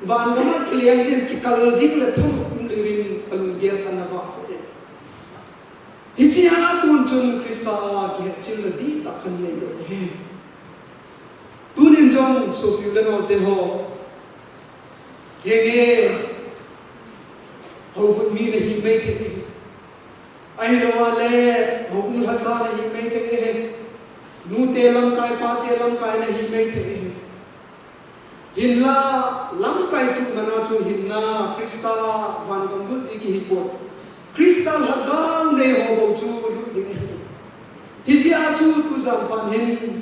[SPEAKER 3] ban gama klian jin kikalzin le thum living kalungir kanaba hijiya kunchun Krista ki chiladi takhan le do he tunin jong so pyulan ote ho yenge hầu mi này hi mê thế ai lo le hầu nu hat sa này hi mê thế nu te lam kai pa te lam kai này hi mê thế hin la lam kai tu mana chu hin na Krista van kom du ti ki hi po Krista la gang ne ho bo chu lu di hi ji a chu tu zam pan hin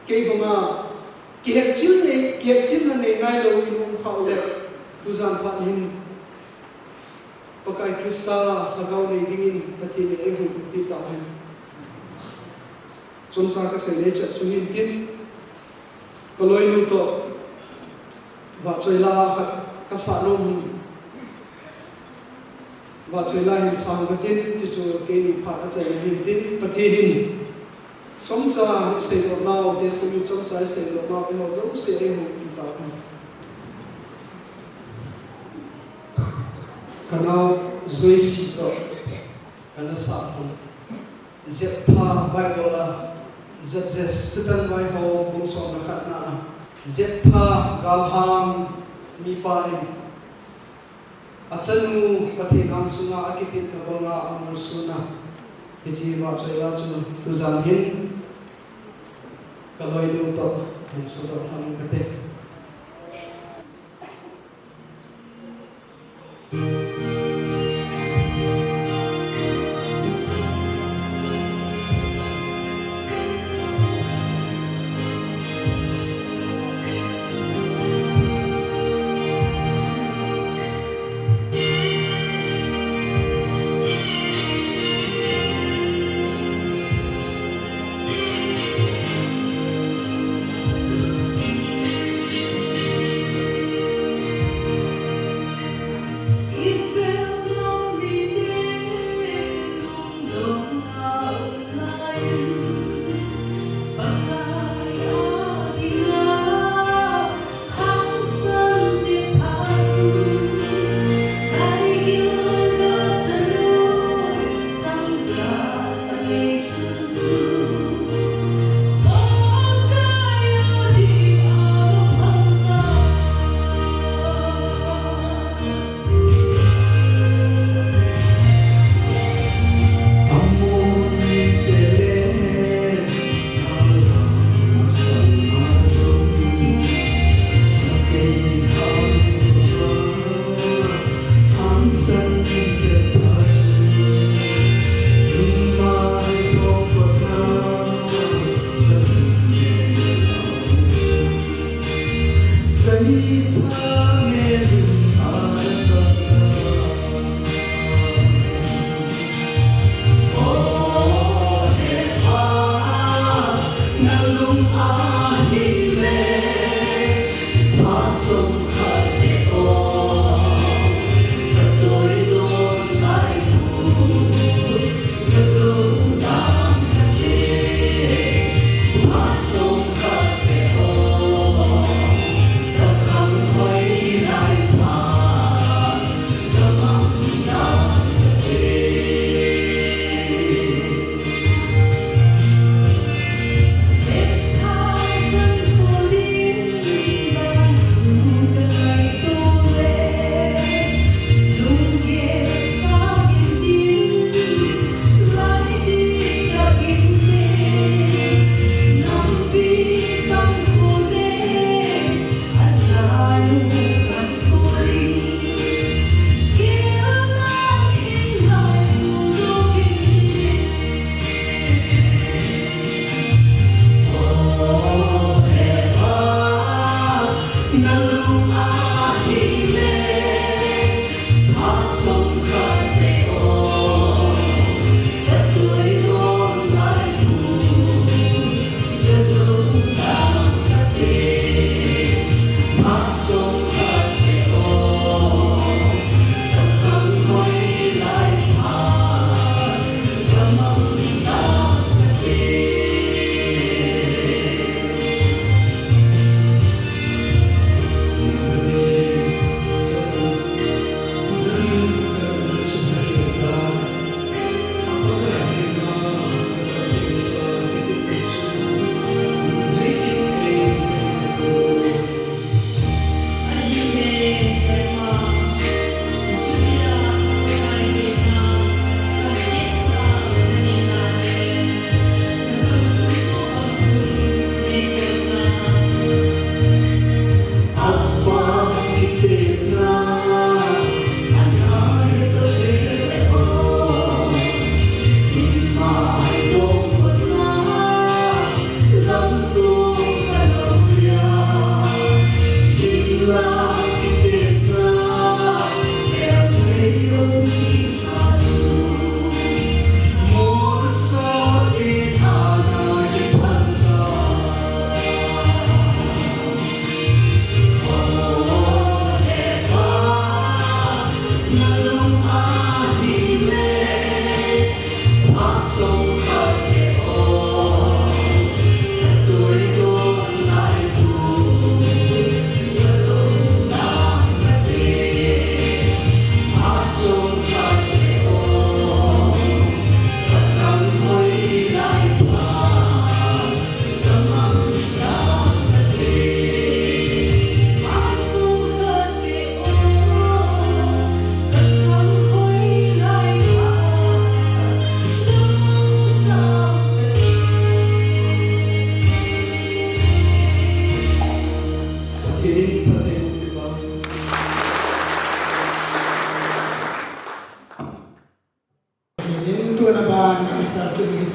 [SPEAKER 3] ke bama ki he chin ne nai lo nu khau le tu zam pan hin pakai Krista hagau nei dingin pati ni ehu pi ta hai chomsa ka se le cha chunin tin kaloi nu to ba choila ka sa nom ba choila hin sang ka tin chi chu ke ni pha ta chai hin tin pati hin chomsa se do nau te se ni chomsa se do nau e ho zo se ehu pi ta hai kanau zoi si to kana sa thum zet pha bai go la zet zes tutan bai ho fung so na khat na zet pha gal ham mi pai achanu pathe kam suna akitin ka bonga amur suna eji ma choila chu tu zan hin kaloi du to hin so to ham kate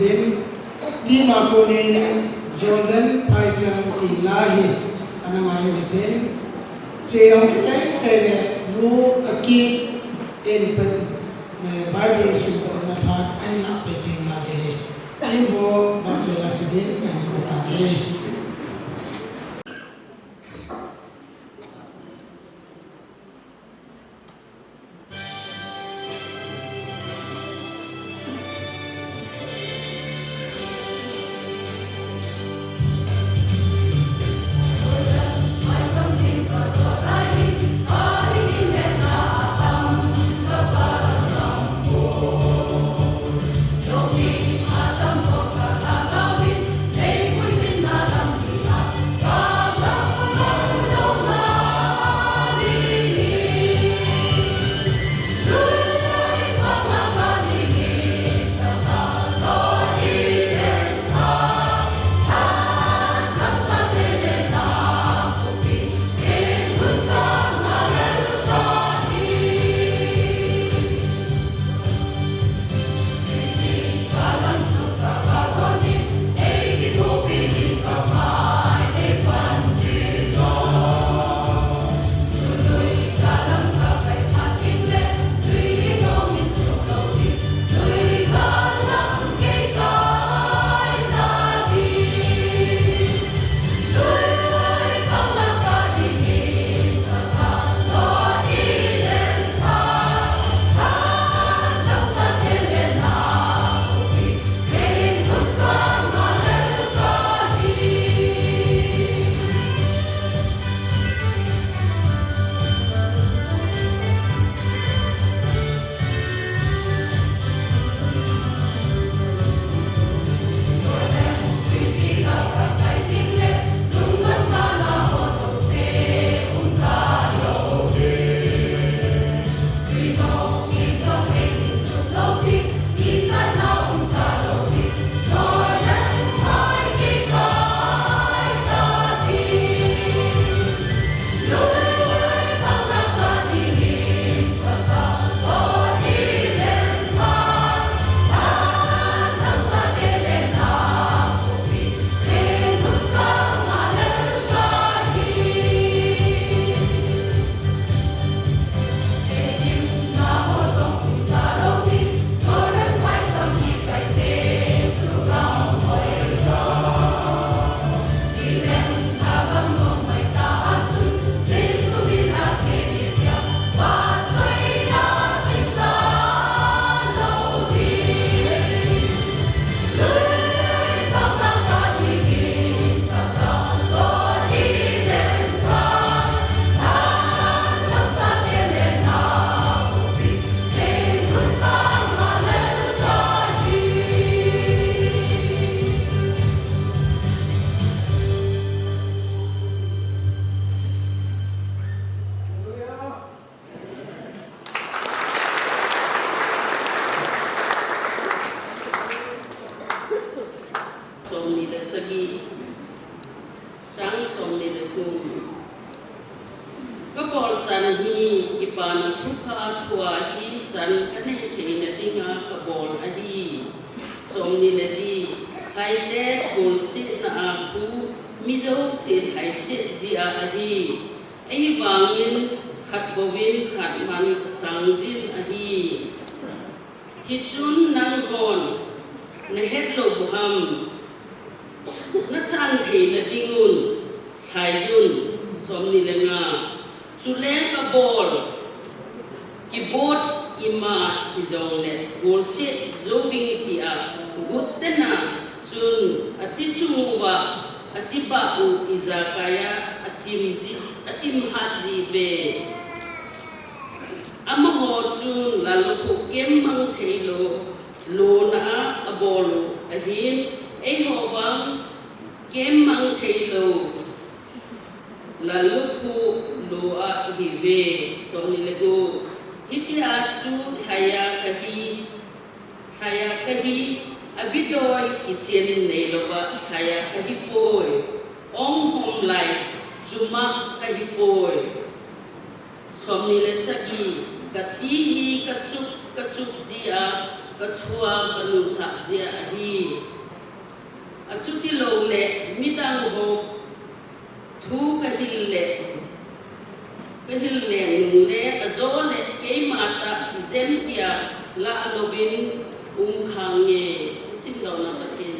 [SPEAKER 4] tin di ma pone Jordan pai chang ti lahi anangai tin cheyong chai chai le nu aki en pen Bible simple na phat an la pe pe ma de ai bo ma chai la sidin an ko ta de
[SPEAKER 6] kathua kanu sa zia ahi achuti lo le mitang ho thu kahil le le azo le ke mata zentia la lobin khange singaw na patin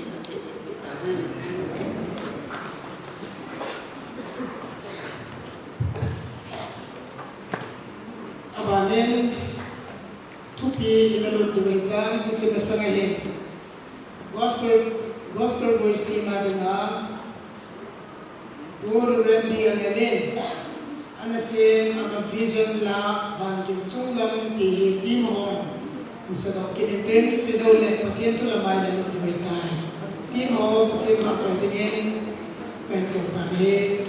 [SPEAKER 4] abanen tupi inalun duwaitan kasi masangahin gospel voice team adina Guru Randy Anganin anasin ang vision la van chung ti team home sa kinitin ti dole patien to lamay na lu duwaitan team home team magsasingin pento tani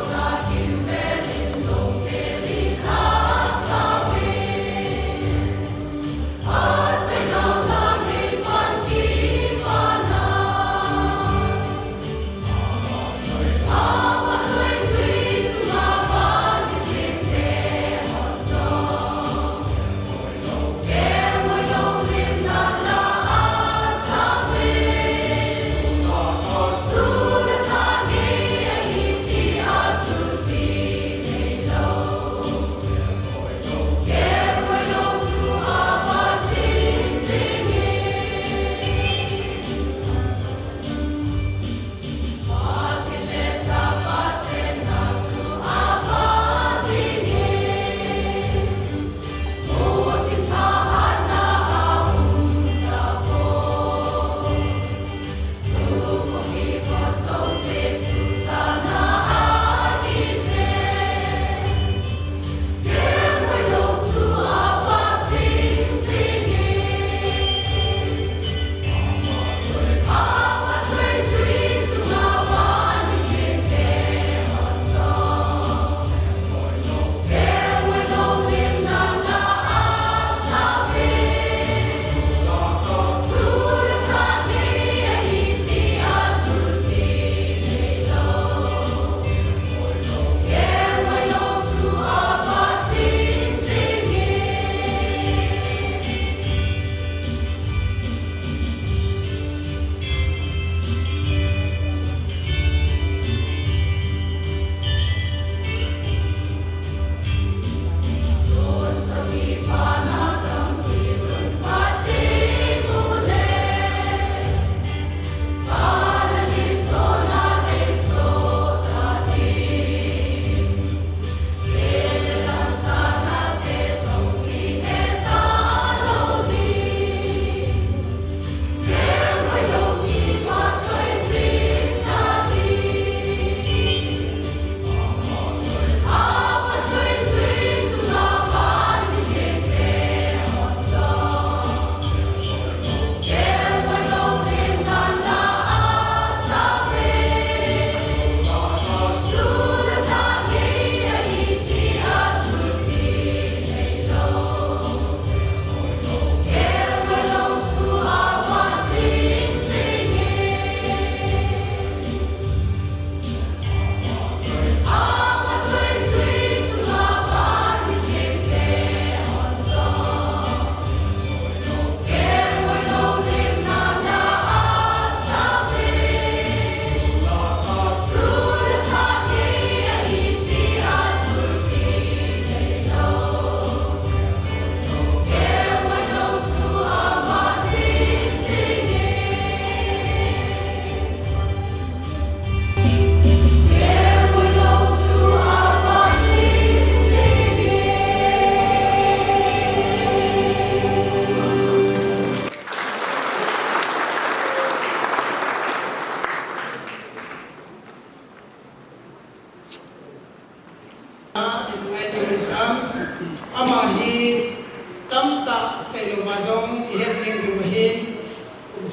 [SPEAKER 7] Not you.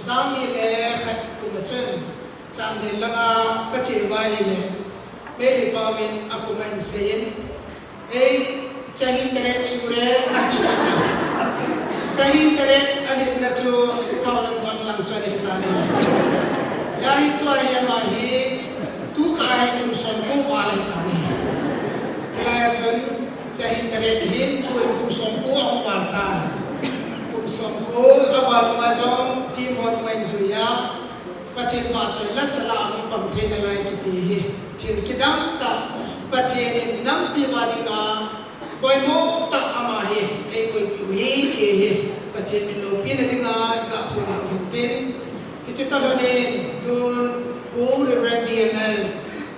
[SPEAKER 4] sang ni le khat kuma chen chang den langa ka che wa hi le be ri pawin akuma in sein ei chahi teret sure ati na chu chahi teret alin na chu thawlang wan lang chu ni ta ni ya hi to ya ma hi tu ka hi kum son ko wa lai ta ni sila chun chahi teret hin tu kum son ko ang wa ta kum son ko awal ma jong ti mon wen zu ya pathin wa chu la salam pam the na lai ki ti hi thin kidam ta pathin nam pi wa ni na koi mo ta ama hi ei koi pi hi hi pathin min lo pi na dinga ka phun na tin ki chu ta ne dun u rendiangal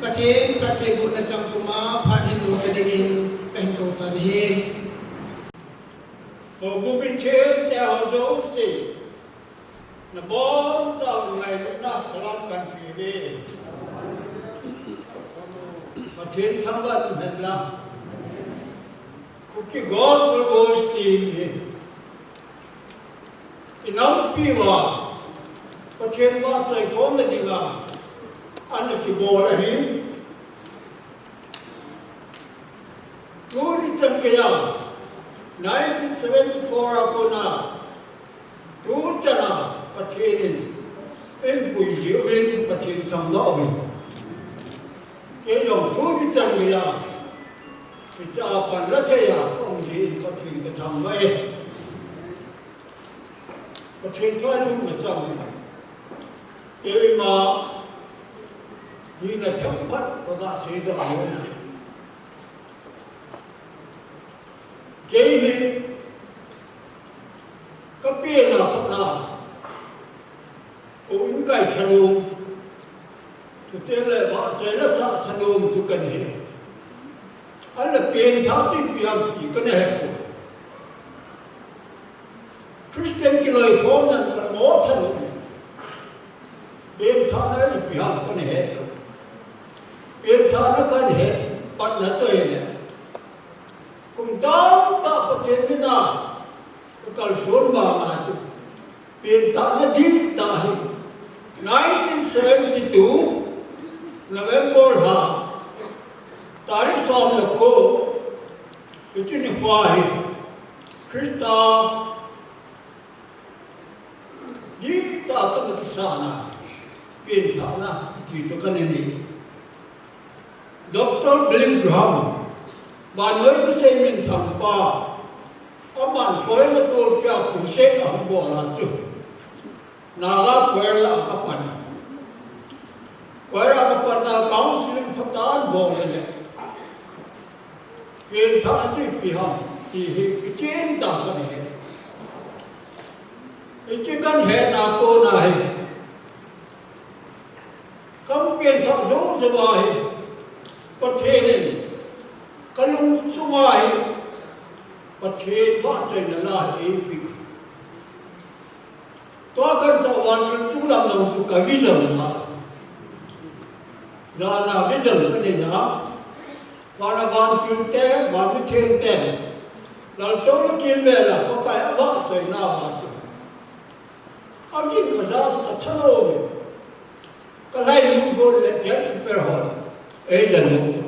[SPEAKER 4] pathin pathin bu na chang kuma phanin lo ka dingin kan ko ta hi
[SPEAKER 7] Cô cũng biết chết đeo dấu gì là bốn giờ ngày cũng đã làm cần gì đi mà thiên thắng vận hết lắm cái gospel voice team cái nóng pi vào có thiên ba trời có là gì cả anh là cái bò là hiếm cứ đi chân cái nào 1974 ako na tuja na patinin en bui jiwin patin tam lo wi ke yong thu di chang ya cha pan la che ya kong ji patin ka tham mai patin ka lu ma sam ke ma ni na chang pat ko ga se do cái gì cái bia nào cũng cái thằng luôn thì thế là bọn trẻ nó sợ thằng luôn thì cần gì anh là tiền tháo chính việc chỉ có này Christian cái lời khó là bó thằng luôn tiền tháo đấy thì việc có này tiền tháo nó có này bạn nó chơi này cùng đau ta có thể biết nào cái số mà tu tiền ta nó đi ta hi 1972 November ha ta đi xong là cô cái chuyện này qua hi Krista đi ta có một cái sana tiền ta na chỉ cho cái này Dr. Billy Graham bạn nói có xem mình thầm ba ông bạn khối mà tôi phải phụ xét ở bộ là chứ nào là quay lại các bạn quay ra các bạn là cáo xin phát tán bộ này quyền thắng chứ bị hỏng thì cái trên tầng cái này cái chuyện căn hệ là cô này không quyền thắng dấu cho bài có thể này cái lúc xuống ngoài và thế vợ trời là em bị tôi cần cho bạn chúng làm lòng chúng cái vision mà là vision cái này đó và là bạn chịu té bạn mới thiên té là trong cái kia về là có cái vợ trời nào mà anh nhìn cái ra thì thật rồi cái này những người lại biết cái hỏi ấy dần dần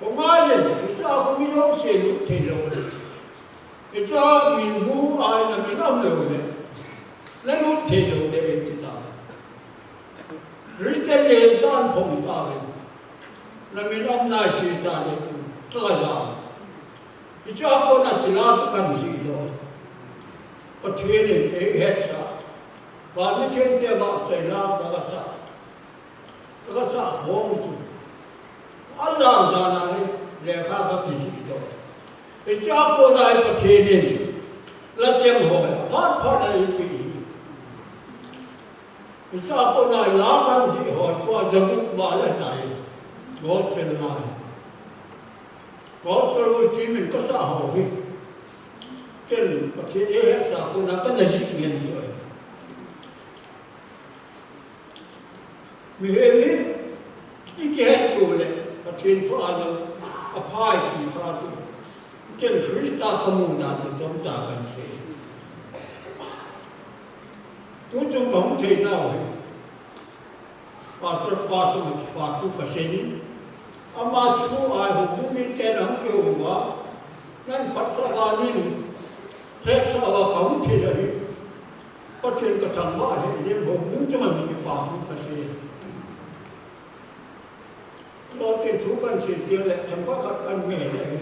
[SPEAKER 7] không ai gì, chúng ta không biết đâu sẽ được thay đổi. Chúng ta mình muốn ai là mình làm được đấy, lấy lúc thay đổi để chúng ta. Rồi cái gì ta không ta đấy, là mình làm này chỉ ta đấy, tất cả ra. Chúng ta có là chỉ làm cho cần gì đó, có chuyện này ấy hết sao? Và những chuyện kia bạn phải làm tất cả sao không chịu. anh làm ra này để khai thác cái gì đó, cái cha cô này có thể nên là chẳng hỏi phát này bị cái cha cô này lá căn gì hỏi qua giờ cũng bảo là này gospel này gospel chỉ mình có xã hội trên có thể hết xã cô này cái này gì miền rồi mình biết cái hết rồi đấy và truyền thoại là apply thì thoại cái Krista không muốn đạt được chúng ta cần gì chú chung cổng thì nào và chú phải xin mà chú ai cũng biết tên ông kêu quá nên bắt sao vào đi hết sao vào cổng thì rồi có chuyện cái thằng quá thì dễ bụng muốn cho mình cái bà chú phải xin lo tiền chú cần xin tiền lại thằng quá cần nghề này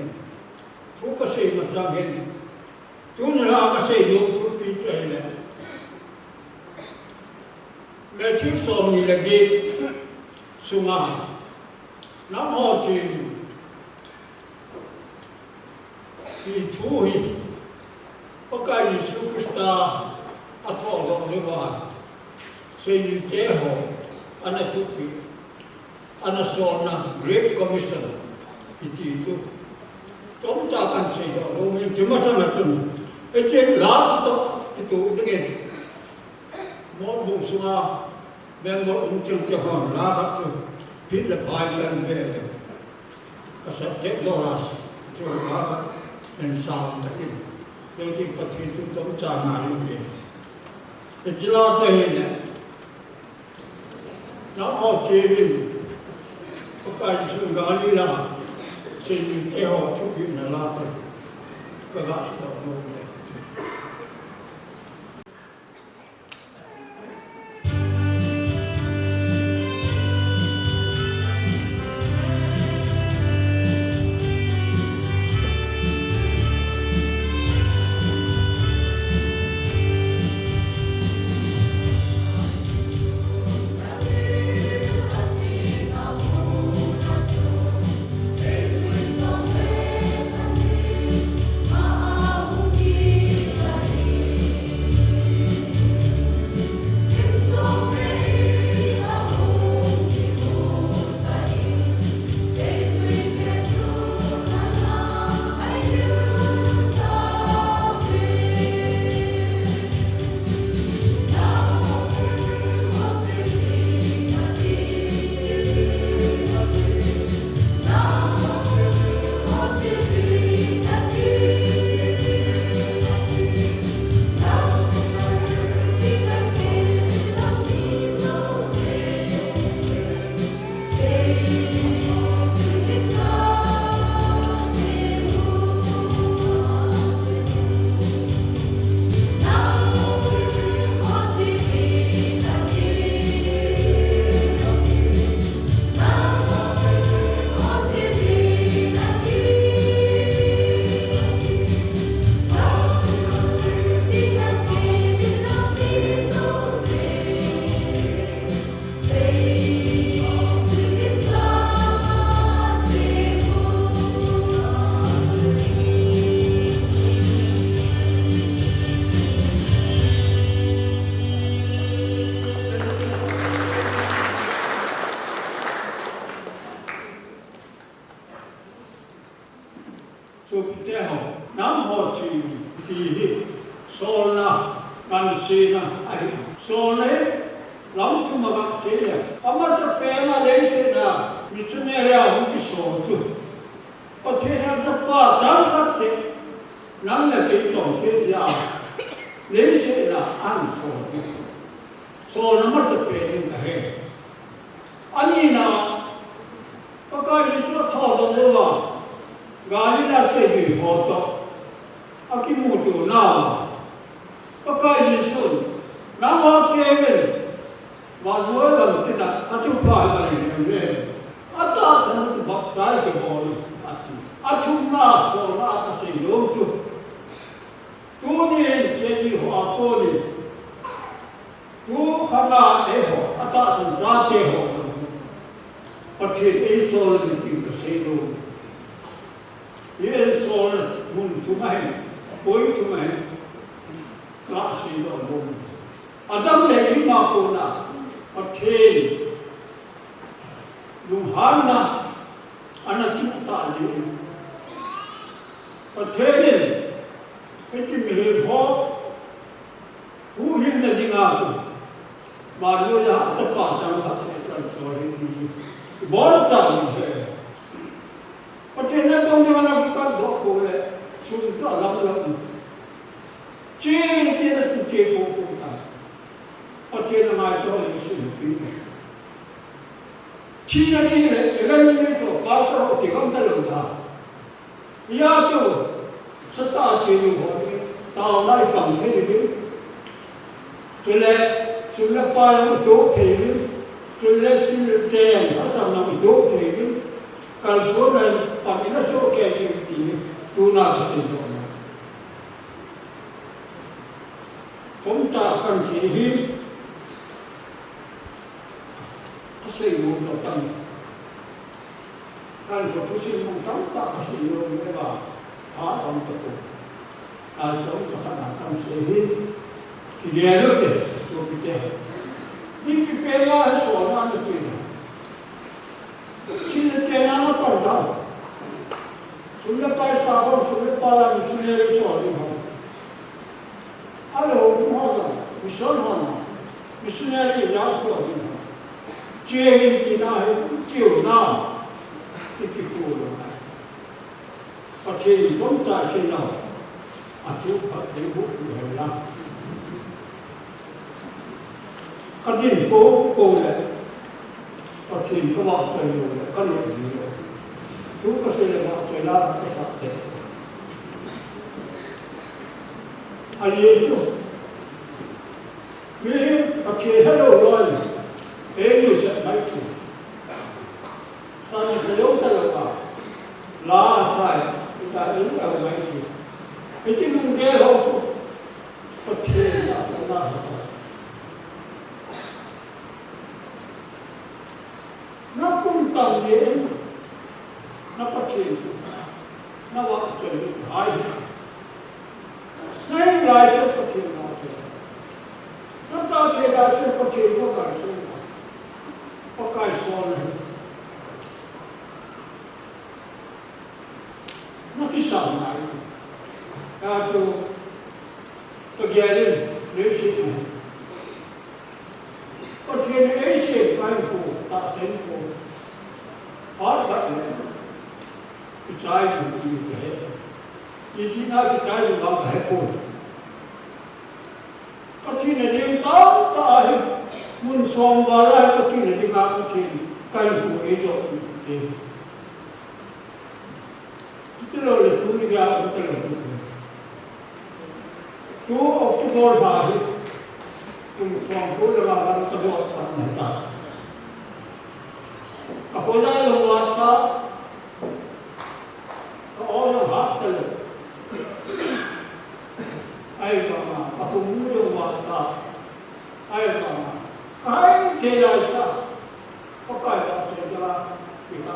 [SPEAKER 7] chú có xin mà sao hiện chú là có xin dùng chú đi chơi này để chú sống như là gì sung ai nắm họ thì chú hi có cái gì superstar ở thọ đó như vậy xây như thế họ anh ấy chú bị anh ấy so na Great Commission thì chú chúng ta cần xây đó đâu mình chỉ mà sao mà chúng cái chuyện lá đó itu dengan một vùng sung à bên một ông trường tiểu học lá khác chú biết là bài gần về cái sự chết lo là chú lá khác nên sao mà tin đôi khi phát hiện chúng ta trả lại như vậy cái chỉ là thế này nó họ chế biến có cái sự gắn đi là xin theo họ chụp hình là thôi cái đó sẽ được luôn đấy thiên là mai cho những sự quý khi là đi là gần như số bao nhiêu thì không thể làm được ya tu sát ta chỉ dùng họ đi tao lại cầm thế đi cho nên bao nhiêu chỗ thì cho nên xin chơi ở sau nào chỗ thì kalau số này bằng cái số kia thì tu nào cũng xin được chúng ta cần chỉ hiểu cái sự muốn của tâm kan ko pusin mong tamta kasi yung iba ang totoo at yung kakanakang sabihin kigelo de so pite hindi pera so na ito kinatena na parda sulla pa sabon sulla pa missionary so di mo alo mo missionary ya so di mo chehin kinahe chiu na cái phù rồi, và khi chúng ta khi nào, chú phải thấy bút người làm, cái gì cô này, và khi có bảo trời rồi, có điều gì rồi, chú có thể là bảo trời làm cái sao thế, anh ấy chú, vì và khi hello rồi, em yêu sẽ nói chú. Saya selalu terlupa. Lah saya kita ini kalau baik itu mungkin aku percaya salah saya. Nak pun tahu je, nak percaya, nak waktu itu ayah. Naik lagi saya percaya nak. Nak tahu saya percaya bukan semua. Pakai soal. Kisah lain, yaitu kejadian leadership. Percaya leadership kainku tak sempu, ada percaya itu dia. Jadi nak percaya dalam hati. Percaya dia tahu tak munsong balai percaya dia nak percaya kainku itu dia. Terus itu dia terus. Tu Oktober hari, tu sampai lebaran kedua tahun kita. Apabila lewat orang hafal, ayat mana? Aku mula lewat ayat mana? Kain jelasa, pakai jelasa kita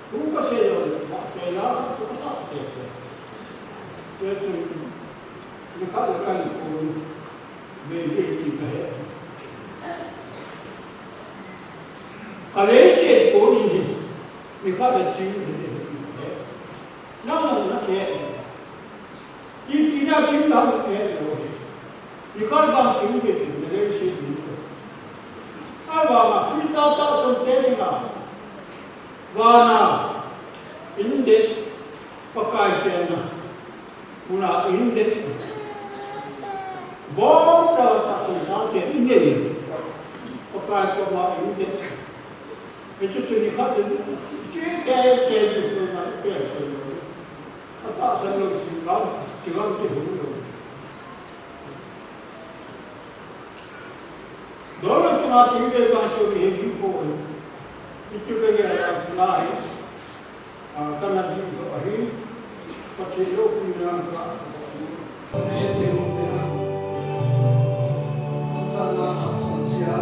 [SPEAKER 7] Nunca sei lá, tu sabe que é. No caso da carne foi bem feita. A leite foi no caso da tinha. Não é. E tinha tinha lá é. No caso da tinha que leite. Agora, que tá solteiro lá. Wana inde pakai cina, mula inde bom tak sampai inde pakai coba inde. Itu cerita itu cerita itu nak pergi. Tak selalu silam, silam tu dulu. Dulu tu mati dia baca ini pun. Itu kerja lain, karena juga hari kecil punya
[SPEAKER 3] Ini mungkin sana asumsia,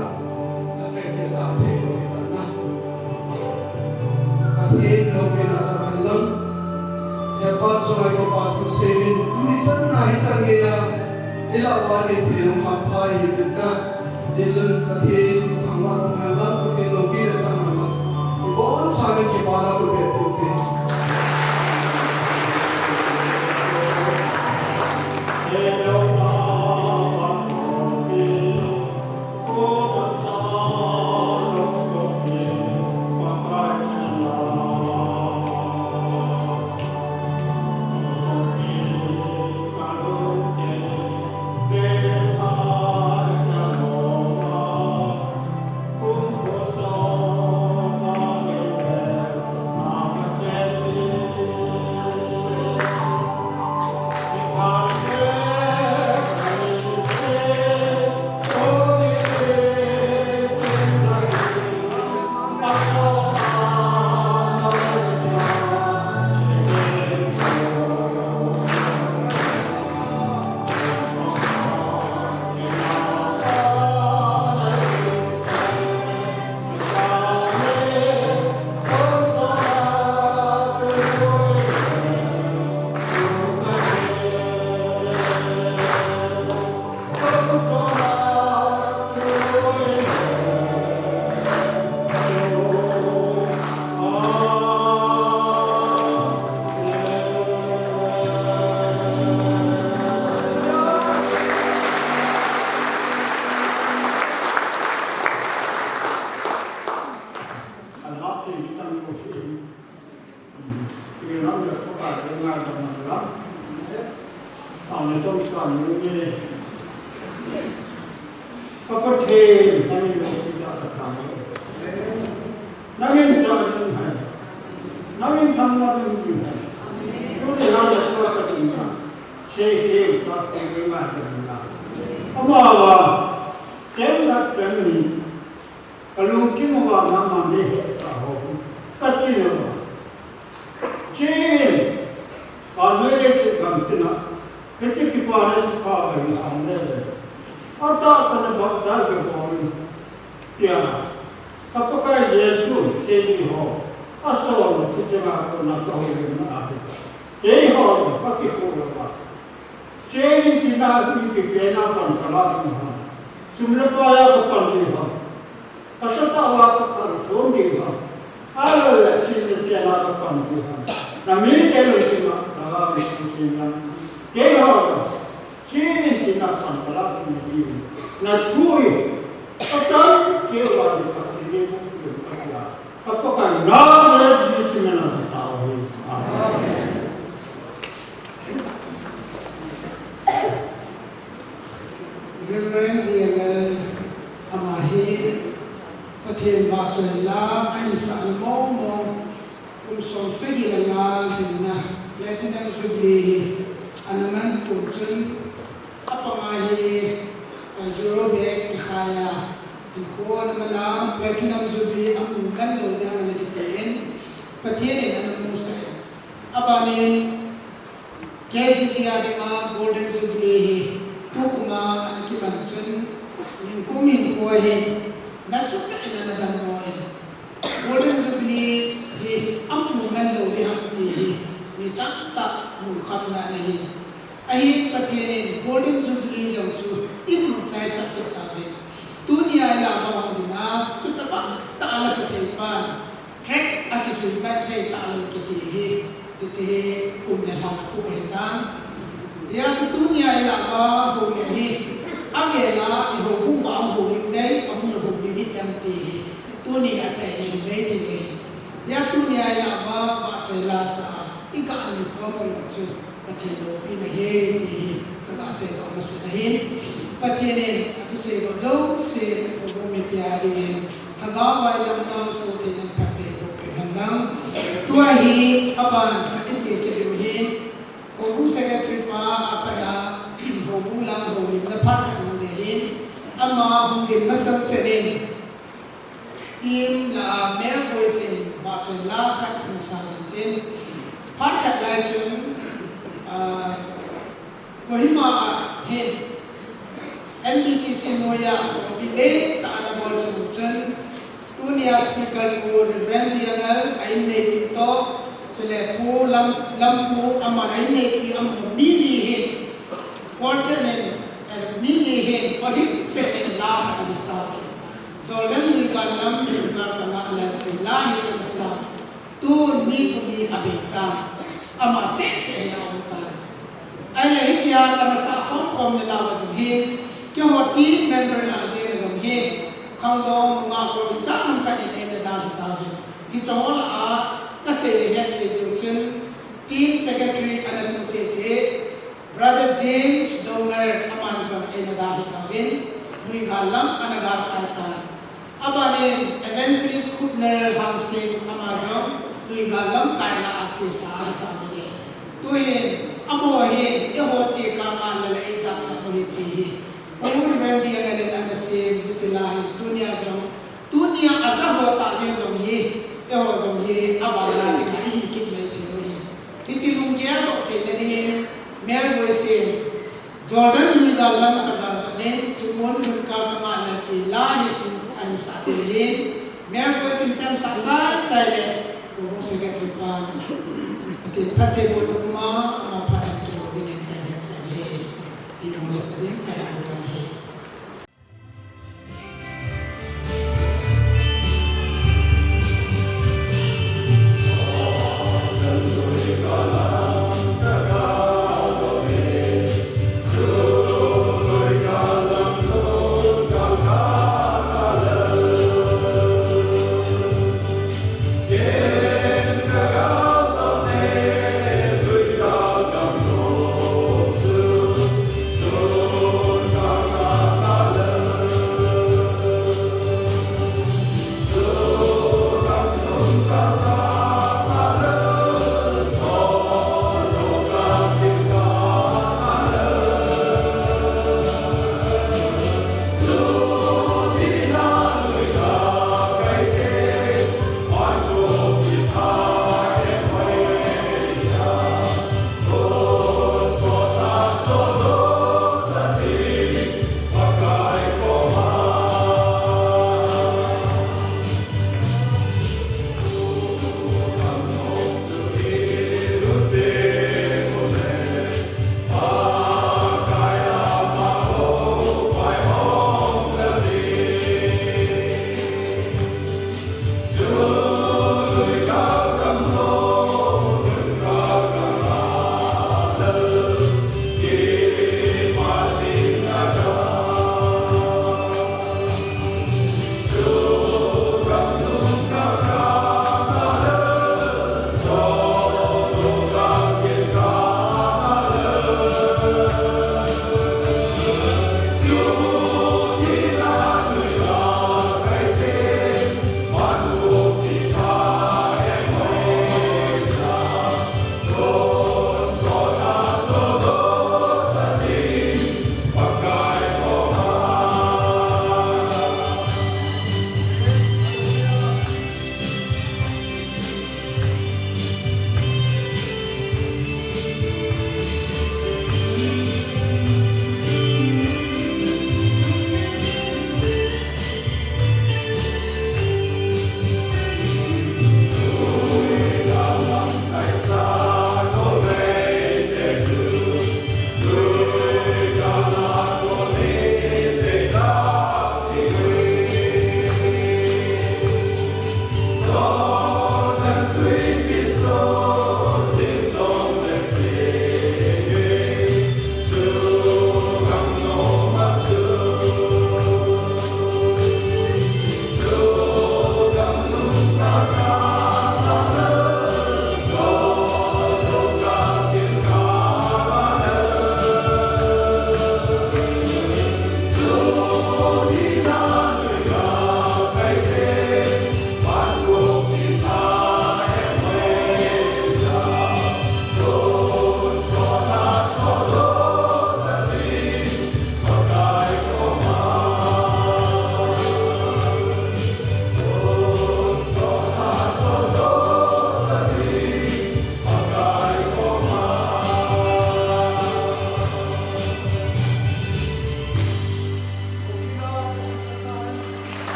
[SPEAKER 3] nanti sampai di mana. Kali mungkin asal lang, ya pas soal itu pas seven, tulisan naik sanggaya, ilawan itu yang apa itu Desun kati thamma Allah kati lobi rasam Allah. बहुत सारे की बाला को बैठते हैं।
[SPEAKER 7] Yeah. นี้พระพุทธเจ้าให้เราพิจารณานั่งเองจอดยังไงนั่งเองทำอะไรอยู่ทุกอย่างเราช่วยกันนะเชื่อเกี่ยวกับสิ่งที่มาจากนั้นอามาว่าเจ้าหน้าที่กลุ่มที่มาหน้ามันได้สาวกัจจิโนเชื่ออันนี้สิ่งที่น่ะเป็นที่ที่ผ่านที่ข้าไปทำได้อัตตาสันบัตได้ก็พอเดียวถ้าพวกไอ้เยซูเชื่อที่เขาอาศัยที่จะมาคนนักเอาเงินมาให้เฮ้ยเขาพักที่เขาว่าเชื่อที่น่าที่เป็นน่าปัญญาล้านหัวสุนัขว่าก็ปัญญาหัวอาศัยว่าก็ปัญญาทุ่มดีหัวอะไรสิ่งที่จะน่าก็ปัญญาหัวนั่นมีแต่เรื่องที่มาเราไม่รู้สิ่งนั้นเกี่ยวกับเชื่อที่น่าปัญญาล้านหัวนั่นช่วยอาจารย์เกี่ยวกับที่นี่ผมอยู่กับเราapakah nama Yesus menang tahu?
[SPEAKER 4] Reverend Daniel Amahi Patien Baksola ay saan mo som sige lang na Platinum Jubilee anaman kursun apamahi Eurobek kaya ko naman ang Platinum Jubilee ang kan lo dia na kitain patien na musa abanin kesi dia dengan Golden Jubilee tu kuma an kibanchun ning kumin ko he nasuka ina na dan mo Golden Jubilee di ang man lo dia ni takta mung kham na nahi ahi patien Golden Jubilee jong chu im chai sa ta dunia yang awam dina cutapa taala sesempan kek akisu bat kek taala kiti kiti kumnya hal ku hendan dia dunia yang awam ini agela iho ku ba ho ni dei amu ho ni mit dam ti dunia chai ni dei ti ni dia dunia yang awam ba chai la sa ika ani ko mo yo chu patilo ina he ti ka se ko se he patien atu se go jo se go metiari hagawa lam na so tin patte go hangang tua hi aban ichi ke hin o bu secretary pa apada ho bu lang ho ni na phat ho ne hin ama hu din masal chenen tim la mer voice ba chon la khat insan tin phat khat lai chun ko hi ma hin NBCC Moya Bile Taana Bol Sumchen Dunia Speaker Ko Reverend Diangal Aine Pito Sele Pu Lampu Aman Aine Pi Am Mili Hin Quarternen Mili Hin Pahit Seten Lah Abisa Zolgan Ligan Lam Ligan Kana Alam Lahi Abisa Tu Ni Tumi Abita Ama Setse Yamutan Aine Hiya Kana Sa Hong Kong Nila Hin Kyo hoti member na zero ng he kangdong mga ko itang ka ine na dahil ito la kasi head education team secretary anatong cheche brother James Donger amanson ine dahil kawin lui galam anagar kaita abane evangelist Kutler Hangsing amazon lui galam kaila at sa kami tuhin amo he eho che kama la isa sa politi Umur bendi yang ada anda sih bercelah dunia jom dunia asal hota jom ye jom ye abala dengan ikut lagi ni. Ini mungkin okey jadi mer boleh Jordan ni dalam ada ni cuma mereka kemana ilahi ansa ini mer boleh macam saja saya bukan sekat depan. Nanti pada rumah apa yang kita ini saja tidak boleh sedih kerana
[SPEAKER 3] Hãy subscribe cho kênh Ghiền Mì Gõ để không bỏ lỡ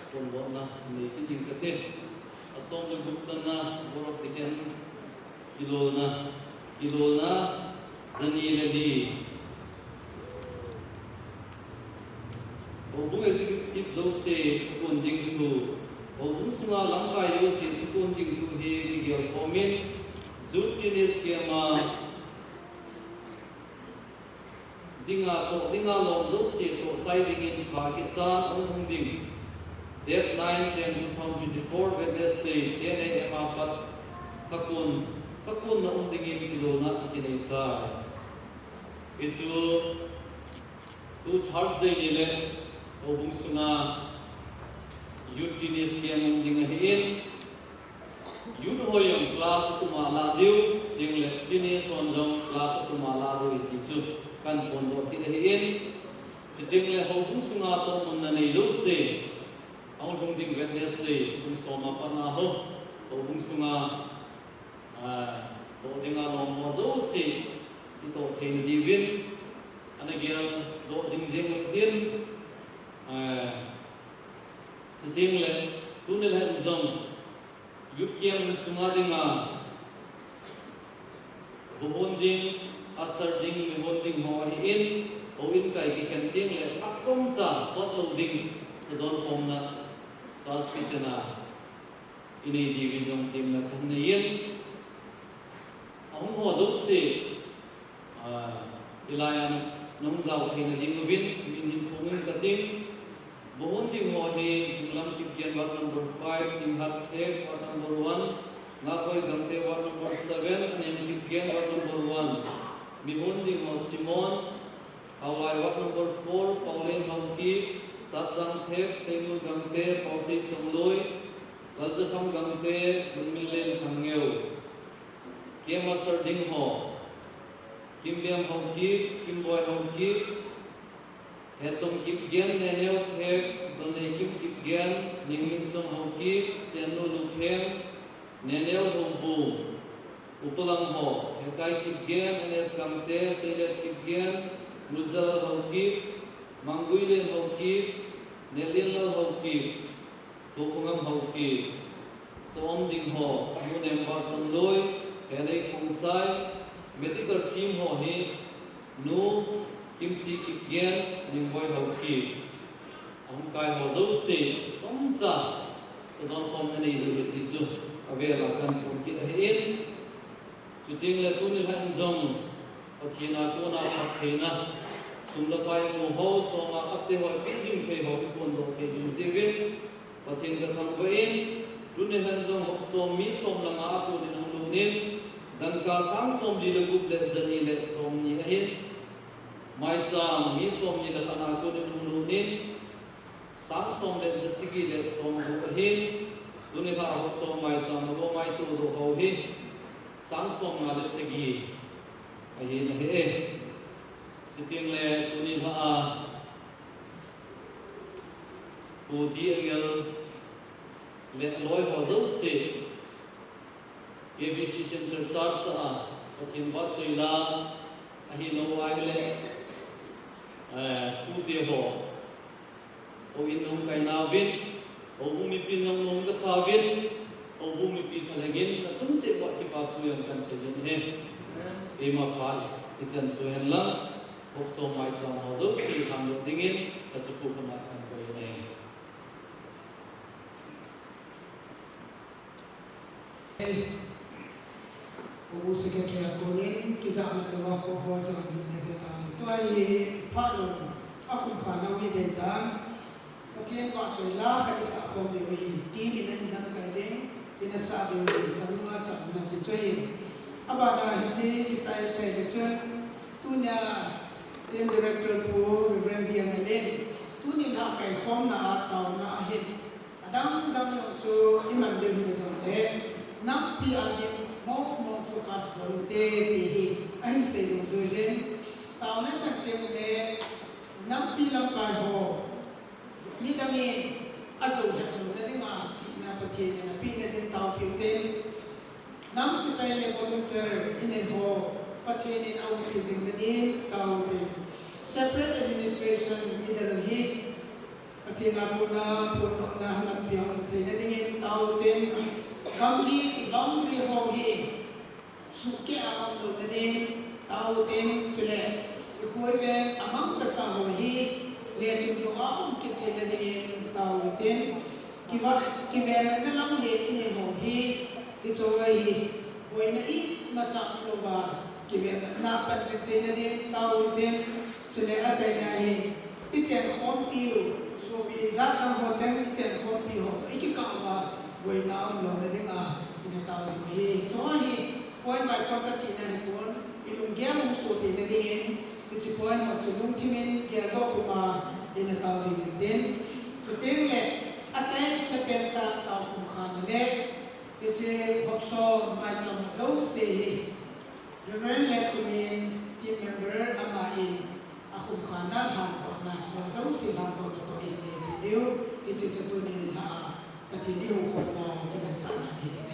[SPEAKER 8] คนบ่นะนี่ที่ดิงกระเต็มอาสมเลยบุกสันนะบรอกติกันกิโลนะสนีเลดีโอ้บุ้งเอจิติดโจเซ่คนดิ่งทูโอ้บุ้งสงาลังกายโยเซ่คนดิ่งทูเฮที่เกี่ยวกับมินจุดที่นี่สเกมาdinga lom zo se to sai ding in Pakistan ong ding date 9/10/2024 Wednesday 10 a.m. apat kakun na ong ding in kilo na kinita itu tu Thursday ni le obung suna utinis yang ong ding hin yun hoyong class tu mala diu ding le tinis onjong class tu mala diu itisu kan pondok kita hin sejeng le hobung sunga to munna nei lo se ang hong ding Wednesday hong soma pana ho hobung sunga to dinga no mo zo se ito thein divin anagel do jingjeng din sejeng le tunel han zong yut kiam sunga dinga bohon ding asar ding mi hon ding ho in o in kai ki khen ting le phak chom cha sot lo ding sedon pom na sas kichana ini di widong tim na kan yin ong ho zo se ilayan nong zau thina ding win min nim phung ka ding bohon ding ho ni lam ki pian wat number 5 in hat the wat number 1 na koi gamte wat number 7 and in ki pian wat number 1 Mihun ding mo Simon, Hawaii wat number 4, Pauline Hongki, Satsang Thep, Sengul Gangte, Pausi Chongloi, Lalzakham Gangte, Dunmilen Thangeu, Kemasar Ding Ho, Kim Biam Hongki, Kim Boy Hongki, Hesong Kip Gen, Neneo Thep, Donne Kim Kip Gen, Ningmin Chong Hongki, Senu Lukhem, Neneo Hongbu, Upulang ho, hekai kip gen, NS Gamte, Selet kip gen, Nuzal ho kip, Manguilen ho kip, Nelil ho kip, Tupungam ho kip, Som ding ho, Munem ba Chongloi, Henei Kongsai, medical team ho ni, Nu, Kim Si kip gen, Ningboy ho kip, Ang kai ho zo se, Chong cha, Sedang pom nani lu tizu, Avera kan pun kita hin. Tuting le tu ni han jong athina ko na phaina sumla pai mo ho so ma apte ho ki jing pe ho kon do the jing zevin pathin ka thang vein tu ni han jong ho so mi som la ma ko ni nong lu nin dan ka sang som di le gup le zani le som ni ahin mai chang mi som ni la kana ko ni nong lu nin sang som le sigi le som ho ahin tu ni ba ho so mai chang lo mai tu do ho hi sáng sớm mà được segi, cái gì nữa hết, chỉ tiếng lệ tu ni ha, tu đi agel lệ lối vào dấu sĩ, ABC Center Church sa, ở thiên bát chơi la, ahi nô ai lệ, tu đi ho, o in nông cái nào biết, o bumi pin nông cái sao biết. O bumi pi thalagin na sunse ko ki pa tuyang kan se jen he ema pa ijan chuan lang hop so mai sam ho zo si tham lo dingin ta chu pu na kan ko ne
[SPEAKER 4] o se ke kya ko ni ki za ma ko ko ho jo ni se ta to ai pa lo aku kha na mi den ta patien ko choi la ka isa ko mi wi ti ni na ni na ka de in a sabi kanunga sa na tichoy abana hiji isai chai lecture tunya den director po reverend yang len tuni na kai khom na taw na hit adam dam so iman de ni so de nak pi adi mo focus on te pi ai se no so jen taw na na te ne nak pi lam kai ho ni dami azo na ma na patien na pi na den taw pi ten nam su kai le volunteer in a ho patien in our physing na ni taw pi separate administration ni da hi patien na po na tao tên cho lệ cái khối về among the sao hi lệ tụi nó ông kịch thì là đi tao tên cái về nó lắm lệ này hồ hi cái chỗ hi với nó ít mà chẳng lo bà cái về nó bắt kịch thì là đi tao tên cho lệ ở trên này cái chuyện không yêu so bị giác nó hồ chân cái chuyện không yêu cái cậu mà với nó ông lo này à cái tao hi chỗ hi point by property na kuan ilung gya mong so din din iti point mo tulung timin gya do kuma in taw din so ting le atay na penta taw kum khan le iti hopso mai cham do se reverend le kumin team member amain akum khana han ko na so si han ko to in le video iti to ni ha pati ni ko na kinan sa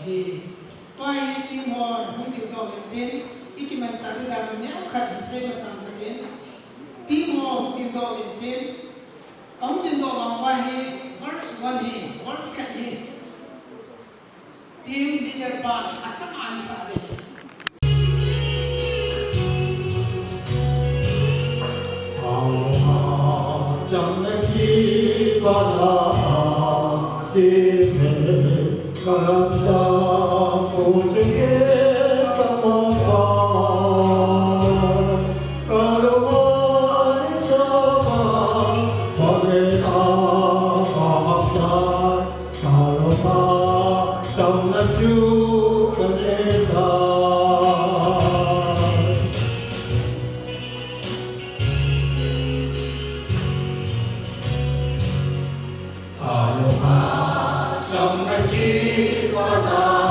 [SPEAKER 4] ni tôi tìm hỏi những điều cầu đến ít khi mình trả lời là nếu khẩn xây mà sang cái đến tìm hỏi điều cầu đến ông điều cầu bằng vai verse 1 verse 2 tìm đi được bạn chắc ăn sao đấy
[SPEAKER 1] chẳng nên khi ba la tìm karanta pujenge tamaka karwani sama bhagena bhakta karma samnaju kaneta Aloha samnaki wana